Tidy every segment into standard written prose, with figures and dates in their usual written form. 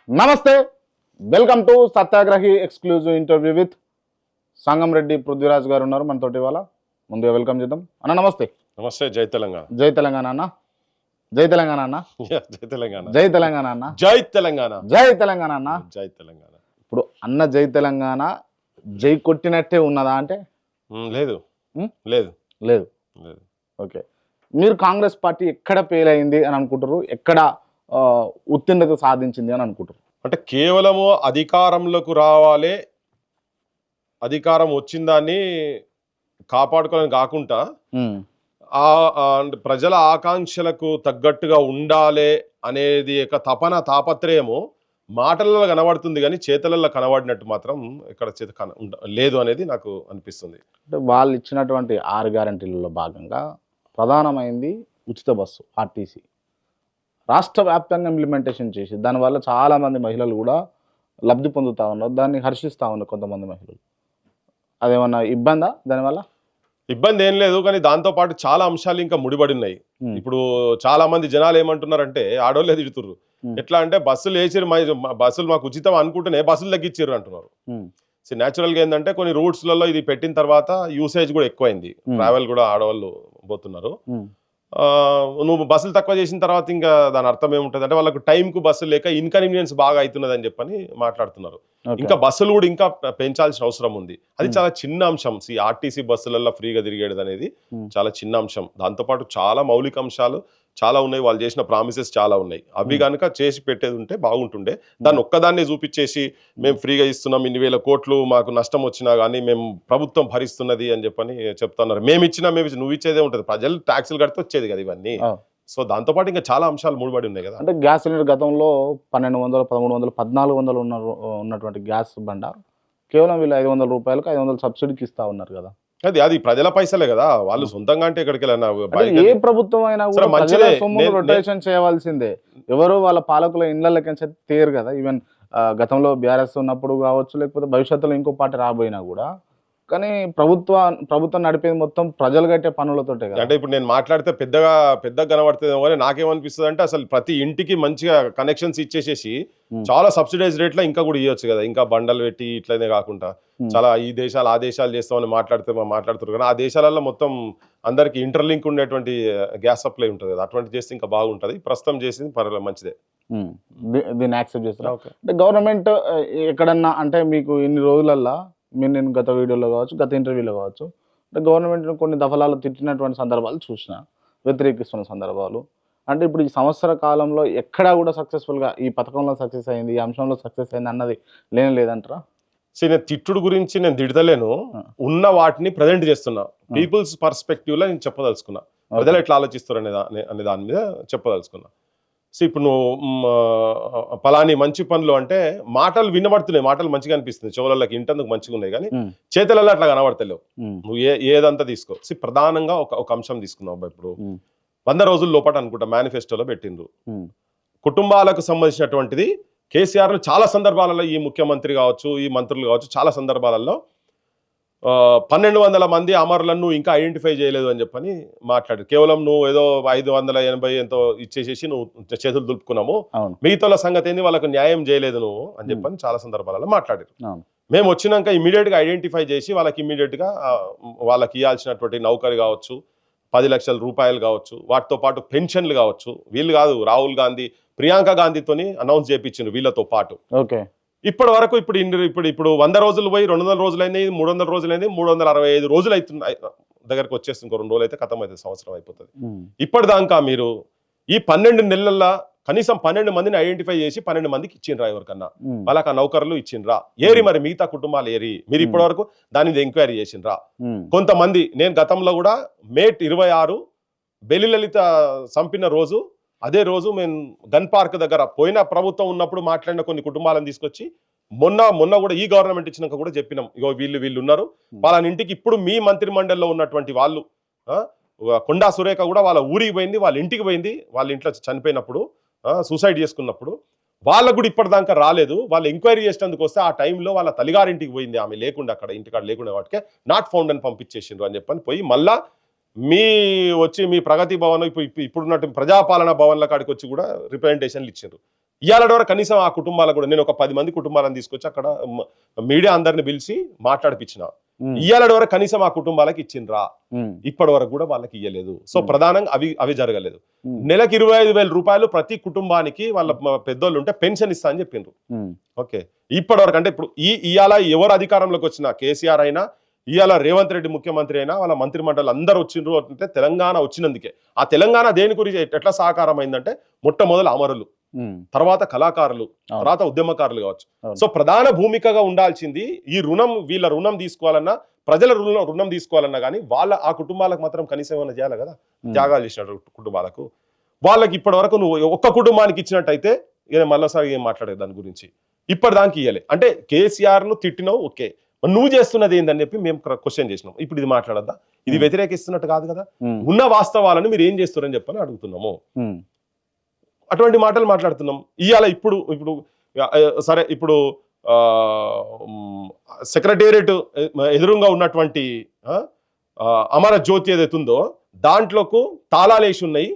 నమస్తే, welcome to సత్యాగ్రహి exclusive interview with Sangamreddy Prithviraj గారు ఉన్నారు మనతోటి. ఇవాళ ముందుగా వెల్కమ్ చేద్దాం అన్న. నమస్తే. నమస్తే. జై తెలంగాణ. జై తెలంగాణ అన్న. జై తెలంగాణ అన్న. జై తెలంగాణ. జై తెలంగాణ అన్న. జై తెలంగాణ. జై తెలంగాణ అన్న. జై తెలంగాణ. ఇప్పుడు అన్న జై తెలంగాణ జై కొట్టినట్టే ఉన్నదా అంటే? లేదు లేదు లేదు. లేదు. ఓకే, మీరు కాంగ్రెస్ పార్టీ ఎక్కడ ఫెయిల్ అయింది అని అనుకుంటారు, ఎక్కడ ఉత్తీర్ణత సాధించింది అని అనుకుంటారు? అంటే కేవలము అధికారంలోకి రావాలి, అధికారం వచ్చిన దాన్ని కాపాడుకోవాలని కాకుండా ప్రజల ఆకాంక్షలకు తగ్గట్టుగా ఉండాలి అనేది ఒక తాపత్రయము మాటలలో కనబడుతుంది, కానీ చేతలలో కనబడినట్టు మాత్రం ఇక్కడ లేదు అనేది నాకు అనిపిస్తుంది. అంటే వాళ్ళు ఇచ్చినటువంటి 6 గ్యారంటీలలో భాగంగా ప్రధానమైంది ఉచిత బస్సు ఆర్టీసీ రాష్ట్ర వ్యాప్తంగా ఇంప్లిమెంటేషన్ చేసి దానివల్ల చాలామంది మహిళలు కూడా లబ్ధి పొందుతూ ఉన్నారు, దాన్ని హర్షిస్తూ ఉన్నారు కొంతమంది మహిళలు. అదేమన్నా ఇబ్బందా దానివల్ల? ఇబ్బంది ఏం లేదు, కానీ దాంతోపాటు చాలా అంశాలు ఇంకా ముడిపడి ఉన్నాయి. ఇప్పుడు చాలా మంది జనాలు ఏమంటున్నారంటే ఆడోళ్ళే తిడుతుర్రు, ఎట్లా అంటే బస్సులు వేసిరు, బస్సులు మాకు ఉచితం అనుకుంటేనే బస్సులు తగ్గించారు అంటున్నారు. సో న్యాచురల్గా ఏంటంటే కొన్ని రూట్స్లలో ఇది పెట్టిన తర్వాత యూసేజ్ కూడా ఎక్కువైంది, ట్రావెల్ కూడా ఆడవాళ్ళు పోతున్నారు. నువ్వు బస్సులు తక్కువ చేసిన తర్వాత ఇంకా దాని అర్థం ఏముంటుంది అంటే వాళ్ళకు టైంకు బస్సులు లేక ఇన్కన్వీనియన్స్ బాగా అవుతున్నది అని చెప్పని మాట్లాడుతున్నారు. ఇంకా బస్సులు కూడా ఇంకా పెంచాల్సిన అవసరం ఉంది. అది చాలా చిన్న అంశం. ఆర్టీసీ బస్సులలో ఫ్రీగా తిరిగేది అనేది చాలా చిన్న అంశం. దాంతోపాటు చాలా మౌలిక అంశాలు చాలా ఉన్నాయి, వాళ్ళు చేసిన ప్రామిసెస్ చాలా ఉన్నాయి. అవి కనుక చేసి పెట్టేది ఉంటే బాగుంటుండే. దాన్ని ఒక్కదాన్నే చూపించేసి మేము ఫ్రీగా ఇస్తున్నాం, 2,000 కోట్లు మాకు నష్టం వచ్చినా కానీ మేము ప్రభుత్వం భరిస్తున్నది అని చెప్పని చెప్తున్నారు. మేము ఇచ్చినా నువ్వు ఇచ్చేదే ఉంటుంది, ప్రజలు ట్యాక్సులు కడితే వచ్చేది కదా ఇవన్నీ. సో దాంతోపాటు ఇంకా చాలా అంశాలు ముడిపడి ఉన్నాయి కదా. అంటే గ్యాస్ సిలిండర్ గతంలో 1,200, 1,300, 1,400 ఉన్నటువంటి గ్యాస్ బండ కేవలం వీళ్ళు 500 రూపాయలకు 500 సబ్సిడీకి ఇస్తా ఉన్నారు కదా. అది ప్రజల పైసలే కదా, వాళ్ళు సొంతంగా అంటే ఎక్కడికి ఏ ప్రభుత్వం అయినా రొటేషన్ చేయవలసిందే. ఎవరు వాళ్ళ పాలకుల ఇళ్లకి తీరు కదా. ఈవెన్ గతంలో బీఆర్ఎస్ ఉన్నప్పుడు కావచ్చు, లేకపోతే భవిష్యత్తులో ఇంకో పార్టీ రాబోయినా కూడా, కానీ ప్రభుత్వం నడిపేది మొత్తం ప్రజలు కట్టే పనులతోటే కదా. అంటే ఇప్పుడు నేను మాట్లాడితే పెద్దగా కనబడుతుంది కానీ నాకేమనిపిస్తుంది అంటే అసలు ప్రతి ఇంటికి మంచిగా కనెక్షన్స్ ఇచ్చేసేసి చాలా సబ్సిడైజ్ రేట్లో ఇంకా కూడా ఇవ్వచ్చు కదా. ఇంకా బండలు పెట్టి ఇట్లనే కాకుండా చాలా ఈ దేశాలు ఆ దేశాలు చేస్తామని మాట్లాడుతారు కానీ ఆ దేశాలలో మొత్తం అందరికి ఇంటర్లింక్ ఉండేటువంటి గ్యాస్ సప్లై ఉంటుంది కదా. అటువంటి చేస్తే ఇంకా బాగుంటుంది. ప్రస్తుతం చేసింది పర్వాలేదు, మంచిదే. దీన్ని యాక్సెప్ట్ చేస్తారు. అంటే గవర్నమెంట్ ఎక్కడన్నా అంటే మీకు ఇన్ని రోజులల్లో నేను గత వీడియోలో కావచ్చు, గత ఇంటర్వ్యూలో కావచ్చు, అంటే గవర్నమెంట్ కొన్ని దఫలాలు తిట్టినటువంటి సందర్భాలు చూసిన, వ్యతిరేకిస్తున్న సందర్భాలు. అంటే ఇప్పుడు ఈ సంవత్సర కాలంలో ఎక్కడా కూడా సక్సెస్ఫుల్గా ఈ పథకంలో సక్సెస్ అయింది, ఈ అంశంలో సక్సెస్ అయింది అన్నది లేదంటారా? నేను తిట్టుడు గురించి నేను తిడతలేను, ఉన్న వాటిని ప్రజెంట్ చేస్తున్నా. పీపుల్స్ పర్స్పెక్టివ్లో నేను చెప్పదలుచుకున్నా, ప్రజలు ఎట్లా ఆలోచిస్తారు అనే దాని మీద చెప్పదలుచుకున్నా. సో ఇప్పుడు నువ్వు పలాని మంచి పనులు అంటే మాటలు వినబడుతున్నాయి, మాటలు మంచిగా అనిపిస్తుంది, చెవులకి ఇంటందుకు మంచిగా ఉన్నాయి, కానీ చేతులలో అట్లా కనబడతలేవు. నువ్వు ఏదంతా తీసుకో. ప్రధానంగా ఒక అంశం తీసుకున్నావు అబ్బా. ఇప్పుడు 100 రోజుల లోపల అనుకుంటా మేనిఫెస్టోలో పెట్టిండ్రు, కుటుంబాలకు సంబంధించినటువంటిది. కేసీఆర్ చాలా సందర్భాలలో, ఈ ముఖ్యమంత్రి కావచ్చు, ఈ మంత్రులు కావచ్చు, చాలా సందర్భాలలో 1,200 మంది అమరులను ఇంకా ఐడెంటిఫై చేయలేదు అని చెప్పని మాట్లాడారు. కేవలం నువ్వు ఏదో 580 ఎంతో ఇచ్చేసేసి నువ్వు చేతులు దులుపుకున్నాము, మిగతా సంగతి ఏంది, వాళ్ళకు న్యాయం చేయలేదు నువ్వు అని చెప్పని చాలా సందర్భాలలో మాట్లాడారు. మేము వచ్చినాక ఇమీడియట్గా ఐడెంటిఫై చేసి వాళ్ళకి ఇమీడియట్గా వాళ్ళకి ఇవ్వాల్సినటువంటి నౌకరీ కావచ్చు, 10 లక్షల రూపాయలు కావచ్చు, వాటితో పాటు పెన్షన్లు కావచ్చు. వీళ్ళు కాదు, రాహుల్ గాంధీ, ప్రియాంక గాంధీతోని అనౌన్స్ చేయించారు వీళ్ళతో పాటు. ఇప్పటి వరకు ఇప్పుడు 100 రోజులు పోయి 200 రోజులైంది, 300 రోజులైంది, 365 రోజులు అవుతున్నాయి, దగ్గరకు వచ్చేస్తుంది. ఇంకో 2 రోజులు అయితే ఖతం అవుతుంది, సంవత్సరం అయిపోతుంది. ఇప్పటిదాకా మీరు ఈ 12 నెలల్లో కనీసం 12 మందిని ఐడెంటిఫై చేసి 12 మందికి ఇచ్చిండ్రా, ఎవరికన్నా వాళ్ళకి ఆ నౌకర్లు ఇచ్చిండ్రా? ఏరి మరి మిగతా కుటుంబాలు ఏరి? మీరు ఇప్పటి వరకు దాని మీద ఎంక్వైరీ చేసిండ్రా? కొంతమంది, నేను గతంలో కూడా మే 26 బెల్లి లలిత చంపిన రోజు, అదే రోజు మేము గన్ పార్క్ దగ్గర పోయిన ప్రభుత్వం ఉన్నప్పుడు మాట్లాడిన కొన్ని కుటుంబాలను తీసుకొచ్చి మొన్న కూడా ఈ గవర్నమెంట్ ఇచ్చినాక కూడా చెప్పినాం, ఇగో వీళ్ళు ఉన్నారు వాళ్ళని ఇంటికి. ఇప్పుడు మీ మంత్రి మండలిలో ఉన్నటువంటి వాళ్ళు, కొండా సురేఖ కూడా వాళ్ళ ఊరికి పోయింది, వాళ్ళ ఇంటికి పోయింది, వాళ్ళ ఇంట్లో చనిపోయినప్పుడు, సూసైడ్ చేసుకున్నప్పుడు. వాళ్ళకు కూడా ఇప్పటిదాకా రాలేదు. వాళ్ళు ఎంక్వైరీ చేసేందుకు వస్తే ఆ టైంలో వాళ్ళ తల్లిగారింటికి పోయింది, ఆమె లేకుండా, అక్కడ ఇంటికాడ లేకుండా, వాటికే నాట్ ఫౌండ్ అని పంపించేసిండ్రు అని చెప్పని పోయి మళ్ళా మీ ప్రగతి భవన్ ఇప్పుడున్నట్టు ప్రజాపాలన భవన్ల కాడికి వచ్చి కూడా రిప్రజెంటేషన్లు ఇచ్చారు. ఇవాళ వరకు కనీసం ఆ కుటుంబాలకు కూడా నేను ఒక 10 మంది కుటుంబాలను తీసుకొచ్చి అక్కడ మీడియా అందరిని పిలిచి మాట్లాడిపించిన. ఇవాళ వరకు కనీసం ఆ కుటుంబాలకు ఇచ్చిండ్రా? ఇప్పటి వరకు కూడా వాళ్ళకి ఇవ్వలేదు. సో ప్రధానంగా అవి జరగలేదు. నెలకు 25,000 రూపాయలు ప్రతి కుటుంబానికి వాళ్ళ పెద్దోళ్ళు ఉంటే పెన్షన్ ఇస్తా అని చెప్పిండ్రు. ఓకే, ఇప్పటి వరకు అంటే ఇప్పుడు ఇవాళ ఎవరు అధికారంలోకి వచ్చినా, కేసీఆర్ అయినా, ఇవాళ రేవంత్ రెడ్డి ముఖ్యమంత్రి అయినా, వాళ్ళ మంత్రిమండలి అందరూ వచ్చిండ్రు అంటే తెలంగాణ వచ్చినందుకే. ఆ తెలంగాణ దేని గురించి ఎట్లా సహకారం అయిందంటే మొట్టమొదలు అమరులు, తర్వాత కళాకారులు, తర్వాత ఉద్యమకారులు కావచ్చు. సో ప్రధాన భూమికగా ఉండాల్సింది ఈ వీళ్ళ రుణం తీసుకోవాలన్నా, ప్రజల రుణం తీసుకోవాలన్నా కానీ ఆ కుటుంబాలకు మాత్రం కనీసం ఏమైనా చేయాలి కదా. త్యాగాలు చేసినట్టు కుటుంబాలకు వాళ్ళకి ఇప్పటి వరకు నువ్వు ఒక్క కుటుంబానికి ఇచ్చినట్టయితే మళ్ళీసారి ఏం మాట్లాడే దాని గురించి ఇప్పటిదానికి ఇవ్వలే. అంటే కేసీఆర్ ను తిట్టినావు, ఓకే, నువ్వు చేస్తున్నది ఏందని చెప్పి మేము క్వశ్చన్ చేసినాం. ఇప్పుడు ఇది మాట్లాడద్దా? ఇది వ్యతిరేకిస్తున్నట్టు కాదు కదా. ఉన్న వాస్తవాలను మీరు ఏం చేస్తారని చెప్పని అడుగుతున్నాము. అటువంటి మాటలు మాట్లాడుతున్నాం. ఇవాళ ఇప్పుడు సరే, ఇప్పుడు సెక్రటేరియట్ ఎదురుగా ఉన్నటువంటి అమర జ్యోతి ఏదైతే ఉందో దాంట్లోకి తాళాలు వేసి ఉన్నాయి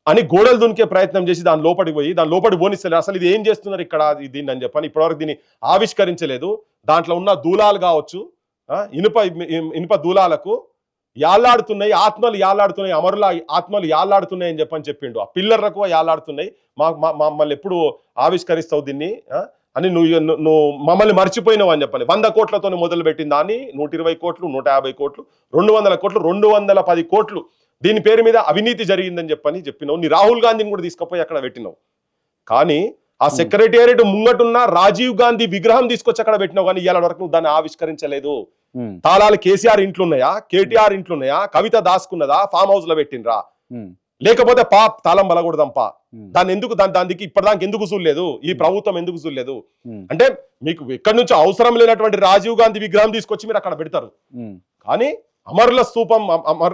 అని గోడలు దునికే ప్రయత్నం చేసి దాని లోపలికి పోనిస్తలేదు. అసలు ఇది ఏం చేస్తున్నారు ఇక్కడ దీన్ని అని చెప్పని ఇప్పటివరకు దీన్ని ఆవిష్కరించలేదు. దాంట్లో ఉన్న దూలాలు కావచ్చు, ఇనుప దూలాలకు యాళ్లాడుతున్నాయి, ఆత్మలు యాళ్లాడుతున్నాయి, అమరుల ఆత్మలు యాళ్లాడుతున్నాయి అని చెప్పిండు. ఆ పిల్లర్లకు యాళ్లాడుతున్నాయి. మమ్మల్ని ఎప్పుడు ఆవిష్కరిస్తావు దీన్ని అని నువ్వు మమ్మల్ని మర్చిపోయినావు అని చెప్పాలి. 100 కోట్లతో మొదలు పెట్టిన దాన్ని 120 కోట్లు, 150 కోట్లు, 200 కోట్లు, 210 కోట్లు దీని పేరు మీద అవినీతి జరిగిందని చెప్పినావు. నీ రాహుల్ గాంధీని కూడా తీసుకుపోయి అక్కడ పెట్టినావు. కానీ ఆ సెక్రటేరియట్ ముంగటున్న రాజీవ్ గాంధీ విగ్రహం తీసుకొచ్చి అక్కడ పెట్టినావు. కానీ ఇవాళ వరకు నువ్వు దాన్ని ఆవిష్కరించలేదు. తాళాలు కేసీఆర్ ఇంట్లో ఉన్నాయా, కేటీఆర్ ఇంట్లో ఉన్నాయా, కవిత దాసుకున్నదా, ఫామ్ హౌస్ లో పెట్టినరా? లేకపోతే తాళం బలకూడదంపా. దానికి ఇప్పటిదానికి ఎందుకు చూడలేదు? ఈ ప్రభుత్వం ఎందుకు చూడలేదు? అంటే మీకు ఎక్కడి నుంచో అవసరం లేనటువంటి రాజీవ్ గాంధీ విగ్రహం తీసుకొచ్చి మీరు అక్కడ పెడతారు. కానీ అమరుల స్తూపం,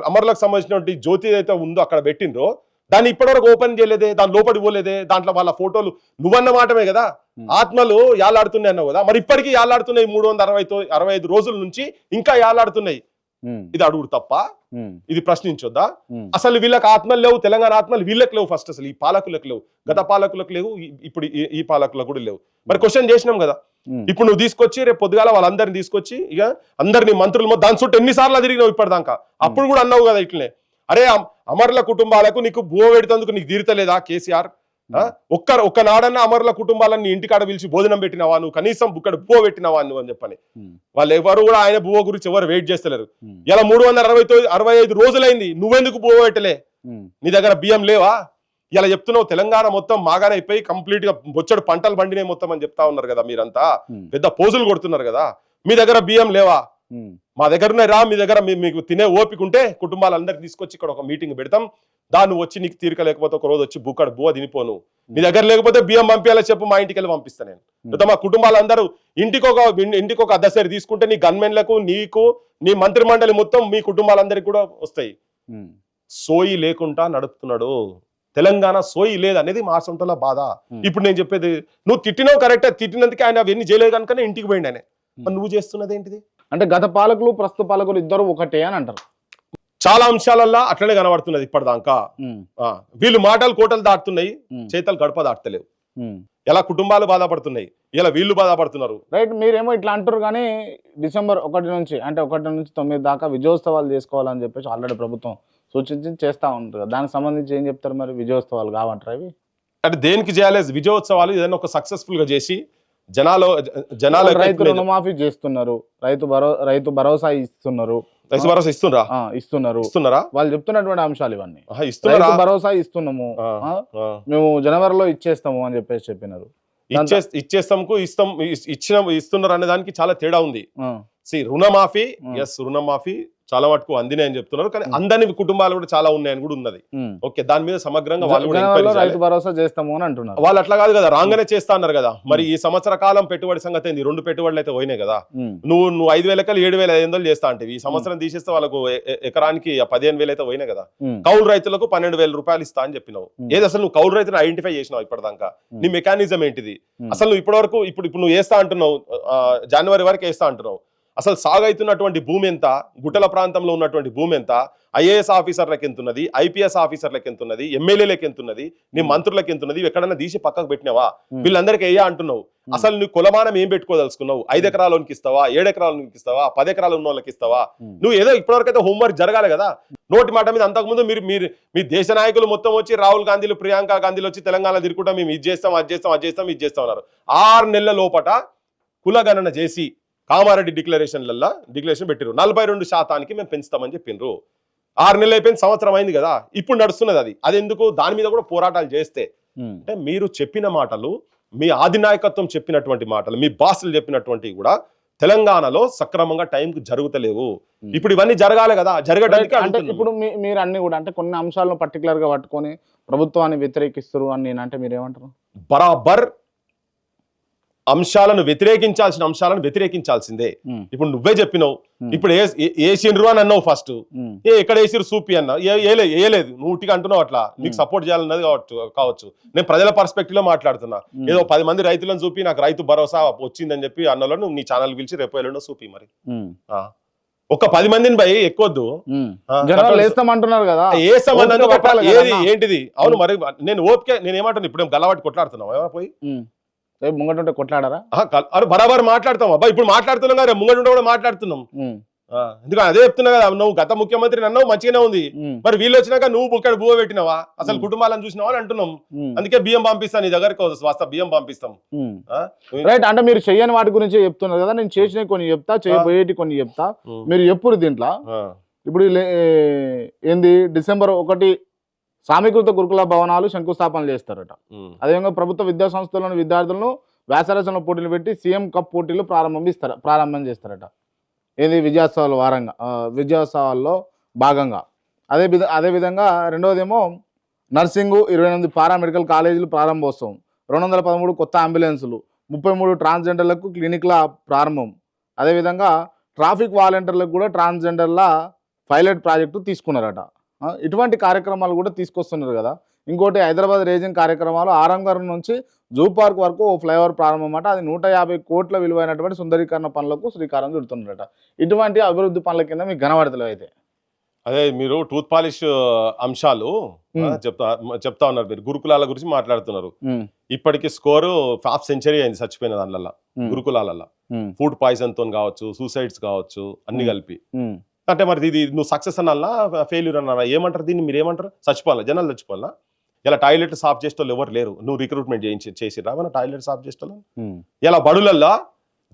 అమరులకు సంబంధించినటువంటి జ్యోతి ఏదైతే ఉందో అక్కడ పెట్టిండ్రో దాన్ని ఇప్పటివరకు ఓపెన్ చేయలేదే, దాని లోపలికి పోలేదే. దాంట్లో వాళ్ళ ఫోటోలు నువ్వన్న మాటమే కదా, ఆత్మలు యాలాడుతున్నాయి అన్నావు కదా. మరి ఇప్పటికీ యాలాడుతున్నాయి. 365 రోజుల నుంచి ఇంకా యాలాడుతున్నాయి. ఇది అడుగుడు తప్ప? ఇది ప్రశ్నించొద్దా? అసలు వీళ్ళకి ఆత్మలు లేవు, తెలంగాణ ఆత్మలు వీళ్ళకి లేవు. ఫస్ట్ అసలు ఈ పాలకులకు లేవు, గత పాలకులకు లేవు, ఇప్పుడు ఈ పాలకులకు కూడా లేవు. మరి క్వశ్చన్ చేసినాం కదా. ఇప్పుడు నువ్వు తీసుకొచ్చి రేపు పొద్దుగాల వాళ్ళందరినీ తీసుకొచ్చి ఇక అందరినీ మంత్రులు దాని చుట్టూ ఎన్నిసార్లు తిరిగినావు ఇప్పటిదాకా? అప్పుడు కూడా అన్నావు కదా ఇట్లనే, అరే అమరుల కుటుంబాలకు నీకు బువ్వ పెడుతందుకు నీకు తీరతలేదా కేసీఆర్? ఒక్క నాడన్నా అమరుల కుటుంబాలను నీ ఇంటికాడ పిలిచి భోజనం పెట్టినావా నువ్వు? కనీసం ఇక్కడ బువ్వ పెట్టినావా నువ్వు అని చెప్పని. వాళ్ళు ఎవరు కూడా ఆయన బువ్వ గురించి ఎవరు వెయిట్ చేస్తలేరు. ఇలా 365 రోజులైంది, నువ్వెందుకు బువ్వ పెట్టలే? నీ దగ్గర బియ్యం లేవా? ఇలా చెప్తున్నావు తెలంగాణ మొత్తం మాగానే అయిపోయి కంప్లీట్ గా బొచ్చడు పంటలు పండినాయి మొత్తం అని చెప్తా ఉన్నారు కదా. మీరంతా పెద్ద పోజులు కొడుతున్నారు కదా. మీ దగ్గర బియ్యం లేవా? మా దగ్గరనే రా, మీ దగ్గర మీకు తినే ఓపిక ఉంటే కుటుంబాలందరికీ తీసుకొచ్చి ఇక్కడ ఒక మీటింగ్ పెడతాం. దాన్ని వచ్చి నీకు తీరిక లేకపోతే ఒక రోజు వచ్చి బువ్వ తినిపోను. నీ దగ్గర లేకపోతే బియ్యం పంపించాలో చెప్పు, మా ఇంటికి వెళ్ళి పంపిస్తా నేను. లేదా మా కుటుంబాలందరూ ఇంటికి ఒక అద్దెసరి తీసుకుంటే నీ గన్మెన్లకు, నీకు, నీ మంత్రి మండలి మొత్తం మీ కుటుంబాలందరికీ కూడా వస్తాయి. సోయి లేకుండా నడుపుతున్నాడు తెలంగాణ. సోయి లేదు అనేది మా సొంతల బాధ. ఇప్పుడు నేను చెప్పేది, నువ్వు తిట్టినావు కరెక్టే, తిట్టినందుకే ఆయన అవన్నీ చేయలేదు కనుకనే ఇంటికి పోయిండు ఆయన. నువ్వు చేస్తున్నది ఏంటిది? అంటే గత పాలకులు ప్రస్తుత పాలకులు ఇద్దరు ఒకటే అని అంటారు. చాలా అంశాలల్లో అట్లనే కనబడుతున్నది ఇప్పటిదాకా. వీళ్ళు మాటలు కోటలు దాటుతున్నాయి, చేతలు గడప దాటలేవు. ఎలా కుటుంబాలు బాధపడుతున్నాయి, ఇలా వీళ్ళు బాధపడుతున్నారు. రైట్, మీరేమో ఇట్లా అంటారు. కానీ డిసెంబర్ 1 నుంచి 9 దాకా విజయోత్సవాలు చేసుకోవాలని చెప్పేసి ఆల్రెడీ ప్రభుత్వం సూచించి చేస్తా ఉంటారు. దానికి సంబంధించి ఏం చెప్తారు మరి? విజయోత్సవాలు కావంటారు అవి? అంటే దేనికి చేయాలి విజయోత్సవాలు? ఏదైనా ఒక సక్సెస్ఫుల్ గా చేసి జనాలు రైతు రుణమాఫీ చేస్తున్నారు, రైతు భరోసా ఇస్తున్నారు. రైతు భరోసా ఇస్తున్నారా? వాళ్ళు చెప్తున్నటువంటి అంశాలు ఇవన్నీ. రైతు భరోసా ఇస్తున్నాము, మేము జనవరిలో ఇచ్చేస్తాము అని చెప్పినారు. ఇస్తున్నారు అనే దానికి చాలా తేడా ఉంది. రుణమాఫీ చాలా మటుకు అందినాయి అని చెప్తున్నారు. కానీ అందని కుటుంబాలు కూడా చాలా ఉన్నాయని కూడా ఉన్నది. ఓకే, దాని మీద సమగ్రంగా వాళ్ళు రైతు భరోసా చేస్తాము అని అంటున్నారు. వాళ్ళు అట్లా కాదు కదా, రాగానే చేస్తా అన్నారు కదా. మరి ఈ సంవత్సర కాలం పెట్టుబడి సంగతి ఏంది? 2 పెట్టుబడులు అయితే పోయినాయి కదా. నువ్వు 5,000 7,500 చేస్తా అంటే ఈ సంవత్సరం తీసేస్తే వాళ్ళకు ఎకరానికి 15,000 అయితే పోయినాయి కదా. కౌలు రైతులకు 12,000 రూపాయలు ఇస్తా అని చెప్పినావు. ఏది అసలు నువ్వు కౌలు రైతుని ఐడెంటిఫై చేసినావు ఇప్పటిదాకా? నీ మెకానిజం ఏంటిది అసలు? నువ్వు ఇప్పటి వరకు ఇప్పుడు నువ్వు వేస్తా అంటున్నావు, జనవరి వరకు వేస్తా అంటున్నావు. అసలు సాగైతున్నటువంటి భూమి ఎంత, గుట్టల ప్రాంతంలో ఉన్నటువంటి భూమి ఎంత, ఐఏఎస్ ఆఫీసర్లకు ఎంత ఉన్నది, ఐపీఎస్ ఆఫీసర్లకు ఎంత ఉన్నది, ఎమ్మెల్యేలకు ఎంత ఉన్నది, నీ మంత్రులకు ఎంత ఉన్నది, ఎక్కడన్నా తీసి పక్కకు పెట్టినావా? వీళ్ళందరికీ అయ్యా అంటున్నావు. అసలు నువ్వు కులమానం ఏం పెట్టుకోదలుచుకున్నావు? 5 ఎకరాలకి ఇస్తావా, 7 ఎకరాలకి ఇస్తావా, 10 ఎకరాలు ఉన్న వాళ్ళకి ఇస్తావా? నువ్వు ఏదో ఇప్పటివరకు అయితే హోంవర్క్ జరగాలి కదా. నోటి మాట మీద అంతకుముందు మీరు మీ దేశ నాయకులు మొత్తం వచ్చి రాహుల్ గాంధీలు, ప్రియాంక గాంధీలు వచ్చి తెలంగాణ తిరుగుకుంటా మేము ఇది చేస్తాం, అది చేస్తాం, అది చేస్తాం, ఇది చేస్తాం అన్నారు. 6 నెలల లోపట కులగణన చేసి కామారెడ్డి డిక్లరేషన్ పెట్టిరు. 42% మేము పెంచుతామని చెప్పిండ్రు. 6 నెలలు అయిపోయింది, సంవత్సరం అయింది కదా, ఇప్పుడు నడుస్తున్నది అది ఎందుకు? దాని మీద కూడా పోరాటాలు చేస్తే అంటే మీరు చెప్పిన మాటలు, మీ ఆధినాయకత్వం చెప్పినటువంటి మాటలు, మీ బాసులు చెప్పినటువంటి కూడా తెలంగాణలో సక్రమంగా టైంకి జరుగుతలేవు. ఇప్పుడు ఇవన్నీ జరగాలి కదా, జరగడానికి అంటే ఇప్పుడు మీరు అన్ని కూడా అంటే కొన్ని అంశాలను పర్టికులర్ గా పట్టుకొని ప్రభుత్వాన్ని వ్యతిరేకిస్తారు అని నేనంటే మీరు ఏమంటారు? బరాబర్ అంశాలను వ్యతిరేకించాల్సిన అంశాలను వ్యతిరేకించాల్సిందే. ఇప్పుడు నువ్వే చెప్పినావు, ఇప్పుడు ఏసిండ్రు అని అన్నావు. ఫస్ట్ ఎక్కడ వేసిరు సూపి అన్నా, ఏలేదు, నువ్వు ఉట్టిగా అంటున్నావు. అట్లా నీకు సపోర్ట్ చేయాలన్నది కావచ్చు. నేను ప్రజల పర్స్పెక్టివ్ లో మాట్లాడుతున్నా. ఏదో 10 మంది రైతులను చూపి నాకు రైతు భరోసా వచ్చిందని చెప్పి అన్నలో నువ్వు నీ ఛానల్ పిలిచి రేపు ఎల్లుండో చూపి. మరి ఒక 10 మందిని భయ ఎక్కువద్దు వేస్తామంటున్నారు కదా, ఏంటిది? అవును, మరి నేను ఓపిక నేను ఏమంటున్నా, ఇప్పుడు గల్లవాటి కొట్లాడుతున్నావు పోయి ముంగటుంటే కొట్లాడారా? బరాబర్ మాట్లాడతాం అబ్బా. ఇప్పుడు మాట్లాడుతున్నాం కదా, ముంగటుంటే కూడా మాట్లాడుతున్నాం. ఎందుకంటే అదే చెప్తున్నా కదా, నువ్వు గత ముఖ్యమంత్రి అన్నావు, మంచిగానే ఉంది. మరి వీళ్ళు వచ్చినాక నువ్వు ఇక్కడ భూవ పెట్టినావా? అసలు కుటుంబాలను చూసినావా అని అంటున్నాం. అందుకే బియ్యం పంపిస్తాను, నీ దగ్గరికి వస్తా, బియ్యం పంపిస్తాం. రైట్. అంటే మీరు చెయ్యని వాటి గురించి చెప్తున్నారు కదా, నేను చేసినవి కొన్ని చెప్తా, చేయబోయేటి కొన్ని చెప్తా. మీరు ఎప్పుడు దీంట్లో ఇప్పుడు ఏంది December 1 సమీకృత గురుకుల భవనాలు శంకుస్థాపన చేస్తారట. అదేవిధంగా ప్రభుత్వ విద్యా సంస్థల్లోని విద్యార్థులను వ్యాసరచన పోటీలు పెట్టి సీఎం కప్ పోటీలు ప్రారంభం చేస్తారట. ఇది విద్యోత్సవాల్లో భాగంగా. అదేవిధంగా రెండవదేమో నర్సింగు 28 పారామెడికల్ కాలేజీలు ప్రారంభోత్సవం, 213 కొత్త అంబులెన్సులు, 33 ట్రాన్స్జెండర్లకు క్లినిక్ల ప్రారంభం. అదేవిధంగా ట్రాఫిక్ వాలంటీర్లకు కూడా ట్రాన్స్జెండర్ల పైలట్ ప్రాజెక్టు తీసుకున్నారట. ఇటువంటి కార్యక్రమాలు కూడా తీసుకొస్తున్నారు కదా. ఇంకోటి హైదరాబాద్ రేజింగ్ కార్యక్రమాలు, ఆరంగర్ నుంచి జూ పార్క్ వరకు ఓ ఫ్లైఓవర్ ప్రారంభం అన్నమాట. అది 150 కోట్ల విలువైనటువంటి సుందరీకరణ పనులకు శ్రీకారం చుడుతున్నారట. ఇటువంటి అభివృద్ధి పనుల కింద మీకు కనబడతలేవు. అయితే అదే మీరు టూత్ పాలిష్ అంశాలు చెప్తా ఉన్నారు. మీరు గురుకులాల గురించి మాట్లాడుతున్నారు. ఇప్పటికి స్కోరు ½ సెంచరీ అయింది చచ్చిపోయిన దానిలో, గురుకులాలలో. ఫుడ్ పాయిజన్ తో కావచ్చు, సూసైడ్స్ కావచ్చు, అన్ని కలిపి. అంటే మరి ఇది నువ్వు సక్సెస్ అనాలా, ఫెయిల్యూర్ అన్నారా, ఏమంటారు దీన్ని? మీరు ఏమంటారు? చచ్చిపోవాలా, జనాలు చచ్చిపోవాలా? ఇలా టాయిలెట్ సాఫ్ చేసేటోళ్ళు ఎవరు లేరు. నువ్వు రిక్రూట్మెంట్ చేసిరా మన టాయిలెట్ సాఫ్ చేసేటోళ్ళు? ఇలా బడులల్లో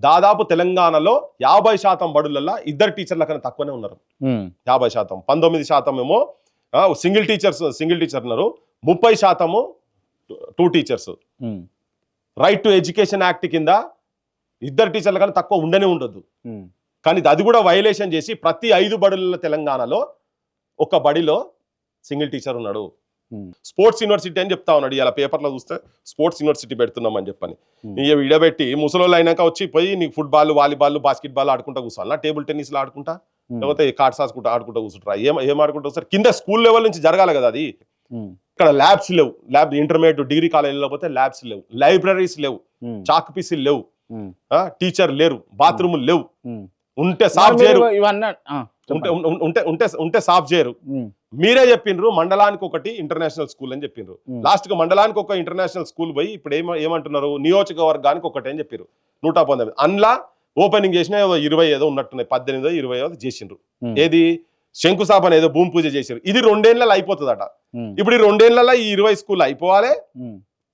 దాదాపు తెలంగాణలో 50% బడులల్లో 2 టీచర్ల కన్నా తక్కువనే ఉన్నారు. 50%. 19% ఏమో సింగిల్ టీచర్ ఉన్నారు. 30% 2 teachers. Right to education act కింద 2 టీచర్ల కన్నా తక్కువ ఉండదు. కానీ అది కూడా వైలేషన్ చేసి ప్రతి 5 బడుల తెలంగాణలో ఒక బడిలో సింగిల్ టీచర్ ఉన్నాడు. స్పోర్ట్స్ యూనివర్సిటీ అని చెప్తా ఉన్నాడు. ఇలా పేపర్లో చూస్తే స్పోర్ట్స్ యూనివర్సిటీ పెడుతున్నామని చెప్పని విడబెట్టి ముసలోళ్ళు అయినాక వచ్చి పోయి నీకు ఫుట్బాల్, వాలీబాల్, బాస్కెట్ బాల్ ఆడుకుంటా కూర్చోాలా, టేబుల్ టెన్నిస్లో ఆడుకుంటా, లేకపోతే కార్డ్స్ ఆడుకుంటా కూర్చుంటారా? ఏం ఆడుకుంటా వస్తారు? కింద స్కూల్ లెవెల్ నుంచి జరగాలి కదా అది. ఇక్కడ ల్యాబ్స్ లేవు, ఇంటర్మీడియట్ డిగ్రీ కాలేజీలో పోతే ల్యాబ్స్ లేవు, లైబ్రరీస్ లేవు, చాక్ పీసులు లేవు, టీచర్ లేరు, బాత్రూములు లేవు. ఉంటే సాఫ్ చేయరు, ఉంటే సాఫ్ చేయరు. మీరే చెప్పిండ్రు మండలానికి ఒకటి ఇంటర్నేషనల్ స్కూల్ అని చెప్పిండ్రు. లాస్ట్ కి మండలానికి ఒక ఇంటర్నేషనల్ స్కూల్ పోయి ఇప్పుడు ఏమంటున్నారు, నియోజకవర్గానికి ఒకటి అని చెప్పారు. 119 అందులో ఓపెనింగ్ చేసిన 20 ఏదో ఉన్నట్టున్నాయి, 18 20 చేసిండ్రు. ఏది శంకుస్థాపన ఏదో భూమి పూజ చేసారు. ఇది 2 ఏళ్లలో అయిపోతుందట. ఇప్పుడు ఈ 2 ఏళ్లలో ఈ 20 స్కూల్ అయిపోవాలి.